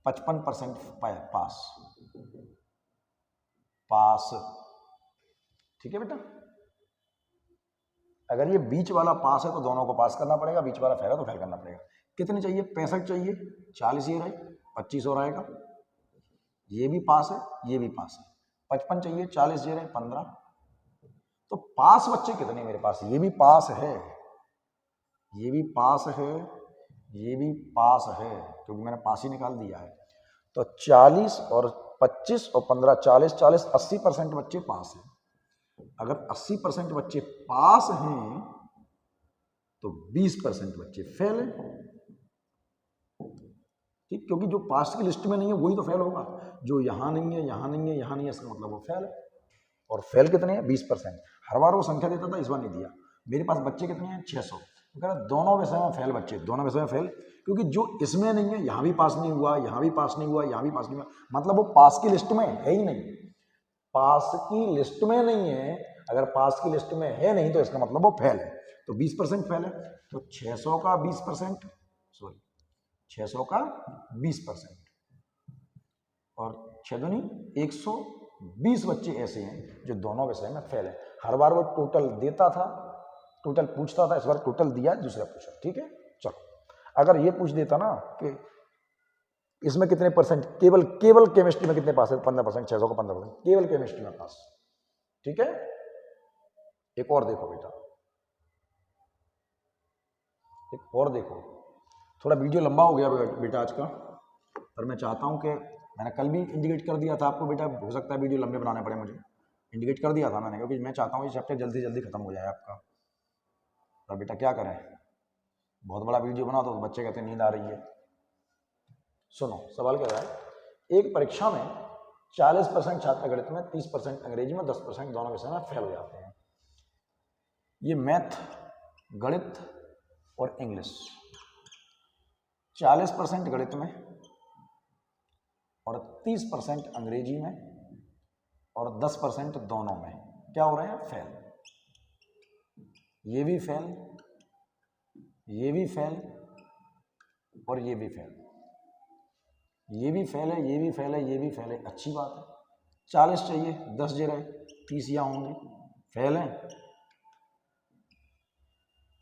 55% पास, पास, ठीक है बेटा। अगर ये बीच वाला पास है तो दोनों को पास करना पड़ेगा, बीच वाला फेल है तो फेल करना पड़ेगा। कितने चाहिए, 65 चाहिए, 40 ये रहे, 25 और आएगा, ये भी पास है, ये भी पास है, 55 चाहिए, 40 ये रहे, 15। तो पास बच्चे कितने मेरे पास, ये भी पास है, ये भी पास है, ये भी पास है, क्योंकि मैंने पास ही निकाल दिया है। तो 40 और 25 और 15, 40, 40, 80% बच्चे पास हैं। अगर 80% बच्चे पास हैं तो 20% बच्चे फेल हैं, ठीक, क्योंकि जो पास की लिस्ट में नहीं है वही तो फेल होगा, जो यहां नहीं है, यहां नहीं है, यहां नहीं है, इसका मतलब वो फेल है। और फेल कितने हैं, 20%। हर बार वो संख्या देता था, इस बार नहीं दिया। मेरे पास बच्चे कितने हैं, 600। तो कह रहा दोनों विषय में फेल बच्चे, दोनों विषय में फेल, क्योंकि जो इसमें नहीं है यहां भी पास नहीं हुआ, यहां भी पास नहीं हुआ, यहां भी पास नहीं हुआ, मतलब वो पास की लिस्ट में है ही नहीं, पास की लिस्ट में नहीं है। अगर पास की लिस्ट में है नहीं तो इसका मतलब वो फेल है, तो 20% फेल है। तो 600 का 20%, सॉरी 600 का 20%, और 6 दूनी 120 बच्चे ऐसे हैं जो दोनों विषय में फेल है। हर बार वो टोटल देता था, टोटल पूछता था, इस बार टोटल दिया, दूसरा पूछा, ठीक है। चलो अगर ये पूछ देता ना कि इसमें कितने परसेंट, केवल केमिस्ट्री में कितने पास है, 15%, 600 का 15%, केवल केमिस्ट्री में पास, ठीक है। एक और देखो बेटा, एक और देखो, थोड़ा वीडियो लंबा हो गया बेटा आज का, पर मैं चाहता हूं कि मैंने कल भी इंडिकेट कर दिया था आपको बेटा, हो सकता है वीडियो लंबे बनाने पड़े मुझे, इंडिकेट कर दिया था मैंने, क्योंकि मैं चाहता हूं ये चैप्टर जल्दी जल्दी खत्म हो जाए आपका। पर बेटा क्या करें, बहुत बड़ा वीडियो बना तो बच्चे कहते हैं नींद आ रही है। सुनो सवाल क्या रहा है, एक परीक्षा में 40% छात्र गणित में, 30% अंग्रेजी में, 10% दोनों विषय में फेल हो जाते हैं। ये मैथ, गणित और इंग्लिश, 40% गणित में, और 30% अंग्रेजी में और 10% दोनों में क्या हो रहे हैं? फेल। ये भी फेल, ये भी फेल और ये भी फेल। ये भी फेल है, ये भी फेल है, ये भी फेल है। अच्छी बात है। 40 चाहिए, 10 जे रहे, 30 यहाँ होंगे, फेल है।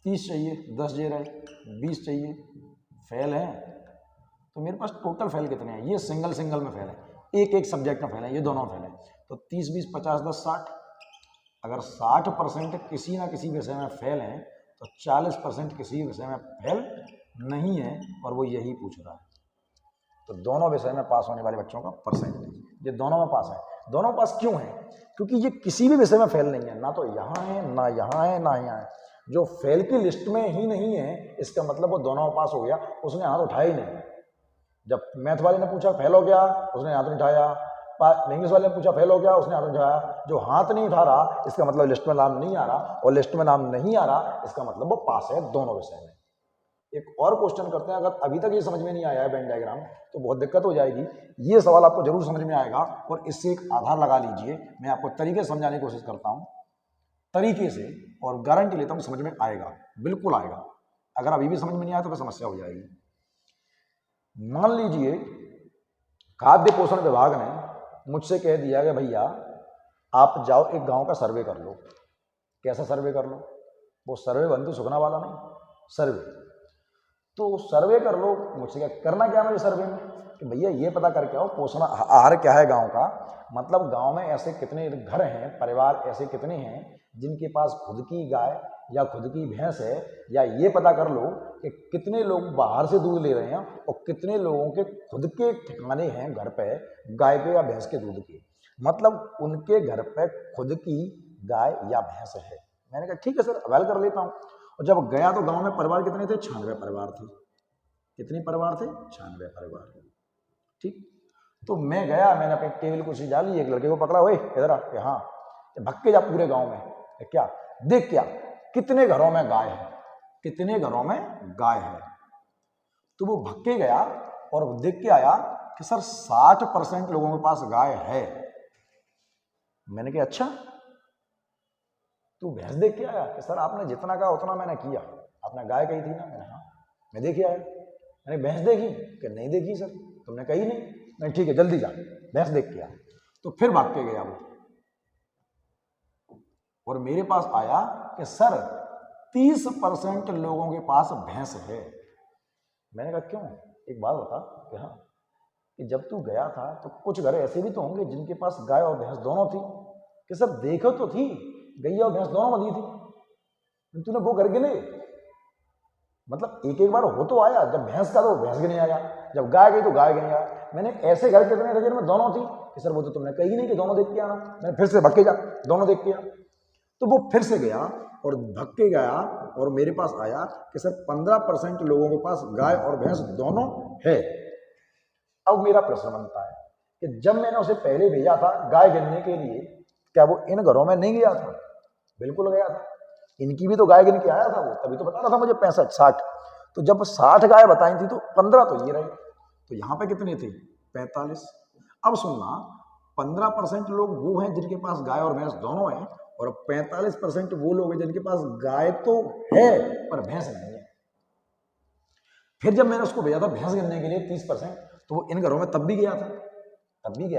30 चाहिए, 10 जे रहे, 20 चाहिए, फेल है। तो मेरे पास टोटल फेल कितने हैं? ये सिंगल सिंगल में फेल है, एक एक सब्जेक्ट में फेल है, ये दोनों फेल है। तो 30, 20, 50, 10, 60। अगर 60% किसी ना किसी विषय में फेल हैं तो 40% किसी विषय में फेल नहीं है, और वो यही पूछ रहा है। तो दोनों विषय में पास होने वाले बच्चों का परसेंटेज, ये दोनों में पास है। दोनों पास क्यों है? क्योंकि ये किसी भी विषय में फेल नहीं है, ना तो यहाँ है, ना यहाँ है, ना यहाँ है। जो फेल की लिस्ट में ही नहीं है, इसका मतलब वो दोनों में पास हो गया, उसने हाथ उठाया ही नहीं। जब मैथ वाले ने पूछा फेल हो गया, उसने हाथ नहीं उठाया। इंग्लिश वाले ने पूछा फेल हो गया, उसने हाथ उठाया। जो हाथ नहीं उठा रहा, इसका मतलब लिस्ट में नाम नहीं आ रहा, और लिस्ट में नाम नहीं आ रहा, इसका मतलब वो पास है दोनों विषय में। एक और क्वेश्चन करते हैं। अगर अभी तक ये समझ में नहीं आया है वेन डायग्राम, तो बहुत दिक्कत हो जाएगी। ये सवाल आपको जरूर समझ में आएगा, और इससे एक आधार लगा लीजिए। मैं आपको तरीके से समझाने की कोशिश करता हूँ, तरीके से, और गारंटी लेता हूँ समझ में आएगा, बिल्कुल आएगा। अगर अभी भी समझ में नहीं आया तो फिर समस्या हो जाएगी। मान लीजिए खाद्य पोषण विभाग ने मुझसे कह दिया कि भैया आप जाओ एक गांव का सर्वे कर लो। कैसा सर्वे कर लो? वो सर्वे बंधु सुखना वाला नहीं, सर्वे। तो सर्वे कर लो। मुझसे क्या करना, क्या मुझे सर्वे में? कि भैया ये पता करके आओ पोषण आहार क्या है गांव का, मतलब गांव में ऐसे कितने घर हैं, परिवार ऐसे कितने हैं जिनके पास खुद की गाय या खुद की भैंस है, या ये पता कर लो कि कितने लोग बाहर से दूध ले रहे हैं और कितने लोगों के खुद के ठिकाने हैं घर पे गाय के या भैंस के दूध के, मतलब उनके घर पे खुद की गाय या भैंस है। मैंने कहा ठीक है सर, अवेल कर लेता हूँ। और जब गया तो गांव में परिवार कितने थे? 96 परिवार थे। कितने परिवार थे? 96 परिवार। ठीक। तो मैं गया, मैंने अपनी टेबल कुर्सी डाली, एक लड़के को पकड़ा, ओए इधर आ, यहाँ भग के जा पूरे गांव में, क्या देख, क्या कितने घरों में गाय है, कितने घरों में गाय है। तो वो भग के गया और देख के आया कि सर 60% लोगों के पास गाय है। मैंने कहा अच्छा, तू भैंस देख के आया? कि सर आपने जितना कहा उतना मैंने किया। आपने गाय कही थी ना? मैंने हाँ, मैं देख के आया। मैंने भैंस देखी? कि नहीं देखी सर, तुमने कही नहीं। नहीं ठीक है, जल्दी जा, भैंस देख के आ। तो फिर भाग के गया वो, और मेरे पास आया कि सर 30% लोगों के पास भैंस है। मैंने कहा क्यों? एक बात बता कि हाँ, कि जब तू गया था तो कुछ घर ऐसे भी तो होंगे जिनके पास गाय और भैंस दोनों थी। कि सर देखो तो थी, गैया और भैंस दोनों बंधी थी, तूने वो घर गिने? मतलब एक एक बार हो तो आया, जब भैंस का तो भैंस गिने आया, जब गाय गई तो गाय गिने आया। मैंने ऐसे घर कितने थे जिनमें दोनों थी? कि सर वो तो तुमने कही नहीं कि दोनों देख के आना। मैंने फिर से भग के जा, दोनों देख के आ। तो वो फिर से गया और भग के गया और मेरे पास आया कि सर 15% लोगों के पास गाय और भैंस दोनों है। अब मेरा प्रश्न बनता है कि जब मैंने उसे पहले भेजा था गाय गिनने के लिए, क्या वो इन घरों में नहीं गया था? बिल्कुल गया था। इनकी भी तो गाय गिन के आया था वो, तभी तो बता रहा था मुझे 65, 60। तो जब 60 गाय बताई थी तो 15 तो ये रहे, तो यहाँ पे कितने थे? 45। अब सुनना, 15% लोग वो हैं जिनके पास गाय और भैंस दोनों हैं, और 45% वो लोग हैं जिनके पास गाय तो है पर भैंस नहीं है। फिर जब मैंने उसको भेजा था भैंस गिनने के लिए 30%, तो वो इन घरों में तब भी गया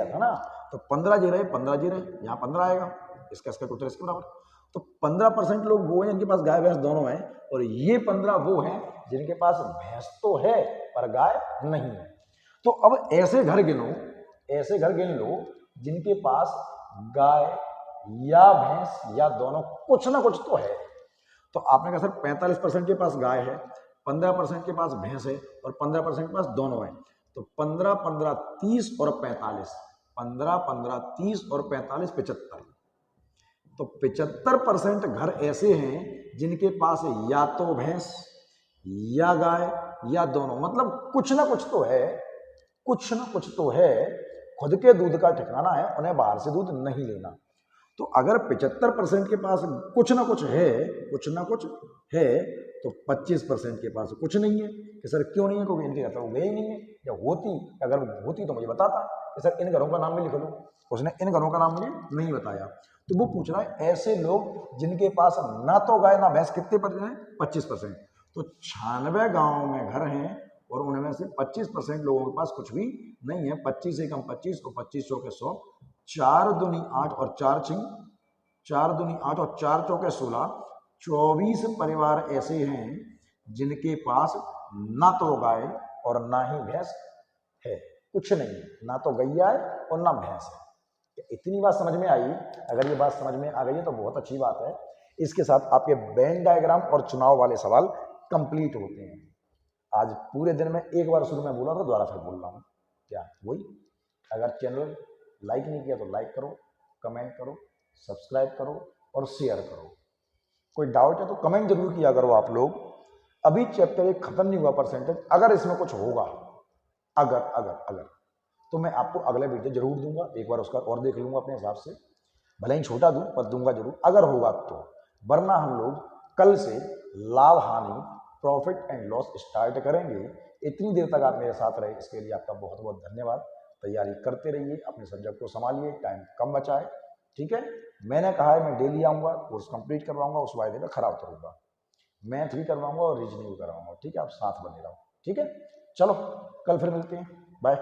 था, ना। तो 15 जे रहे, 15 जे रहे, यहाँ 15 आएगा, इसका टोटल इसके बराबर। तो 15% लोग वो हैं जिनके पास गाय भैंस दोनों हैं, और ये 15 वो हैं जिनके पास भैंस तो है पर गाय नहीं है। तो अब ऐसे घर गिन लो जिनके पास गाय या भैंस या दोनों कुछ ना कुछ तो है। तो आपने कहा सर 45% के पास गाय है, 15% के पास भैंस है और 15% के पास दोनों है। तो 15, 15, 30 और 45, 15, 15, 30 और 45, 75। तो 75% घर ऐसे हैं जिनके पास या तो भैंस या गाय या दोनों, मतलब कुछ ना कुछ तो है, कुछ ना कुछ तो है, खुद के दूध का ठिकाना है, उन्हें बाहर से दूध नहीं लेना। तो अगर 75% के पास कुछ ना कुछ है, तो 25% के पास कुछ नहीं है। कि सर क्यों नहीं है? क्योंकि इनके घर तो गए ही नहीं है, या होती, अगर होती तो मुझे बताता कि सर इन घरों का नाम भी लिख लो। उसने इन घरों का नाम मुझे नहीं बताया। तो वो पूछ रहा है ऐसे लोग जिनके पास ना तो गाय ना भैंस कितने पर हैं? 25%। तो 96 गाँव में घर हैं और उनमें से 25% लोगों के पास कुछ भी नहीं है। 25 से कम 25 और 25 चौके 100, 4 दूनी 8 और 4 छिंग 4 दूनी 8 और 4 चौके 16, 24 परिवार ऐसे हैं जिनके पास ना तो गाय और ना ही भैंस है, कुछ नहीं है, ना तो गैया है और ना भैंस है। इतनी बात समझ में आई? अगर ये बात समझ में आ गई है तो बहुत अच्छी बात है। इसके साथ आपके वेन डायग्राम और चुनाव वाले सवाल कंप्लीट होते हैं। आज पूरे दिन में एक बार शुरू में बोला था, दोबारा फिर बोल रहा हूँ। क्या वही, अगर चैनल लाइक नहीं किया तो लाइक करो, कमेंट करो, सब्सक्राइब करो और शेयर करो। कोई डाउट है तो कमेंट जरूर किया करो आप लोग। अभी चैप्टर 1 खत्म नहीं हुआ परसेंटेज, अगर इसमें कुछ होगा, अगर अगर अगर तो मैं आपको अगला वीडियो जरूर दूंगा, एक बार उसका और देख लूंगा अपने हिसाब से, भले ही छोटा दूं पर दूंगा जरूर अगर होगा तो। वरना हम लोग कल से लाभ हानि, प्रॉफिट एंड लॉस स्टार्ट करेंगे। इतनी देर तक आप मेरे साथ रहे, इसके लिए आपका बहुत बहुत धन्यवाद। तैयारी करते रहिए, अपने सब्जेक्ट को संभालिए, टाइम कम बचा है, ठीक है। मैंने कहा है मैं डेली आऊँगा, कोर्स कंप्लीट करवाऊंगा, उस वायदे पर खरा उतरूंगा, मैथ भी करवाऊंगा और रीजनिंग भी करवाऊंगा, ठीक है। आप साथ बने रहो, ठीक है। चलो कल फिर मिलते हैं, बाय।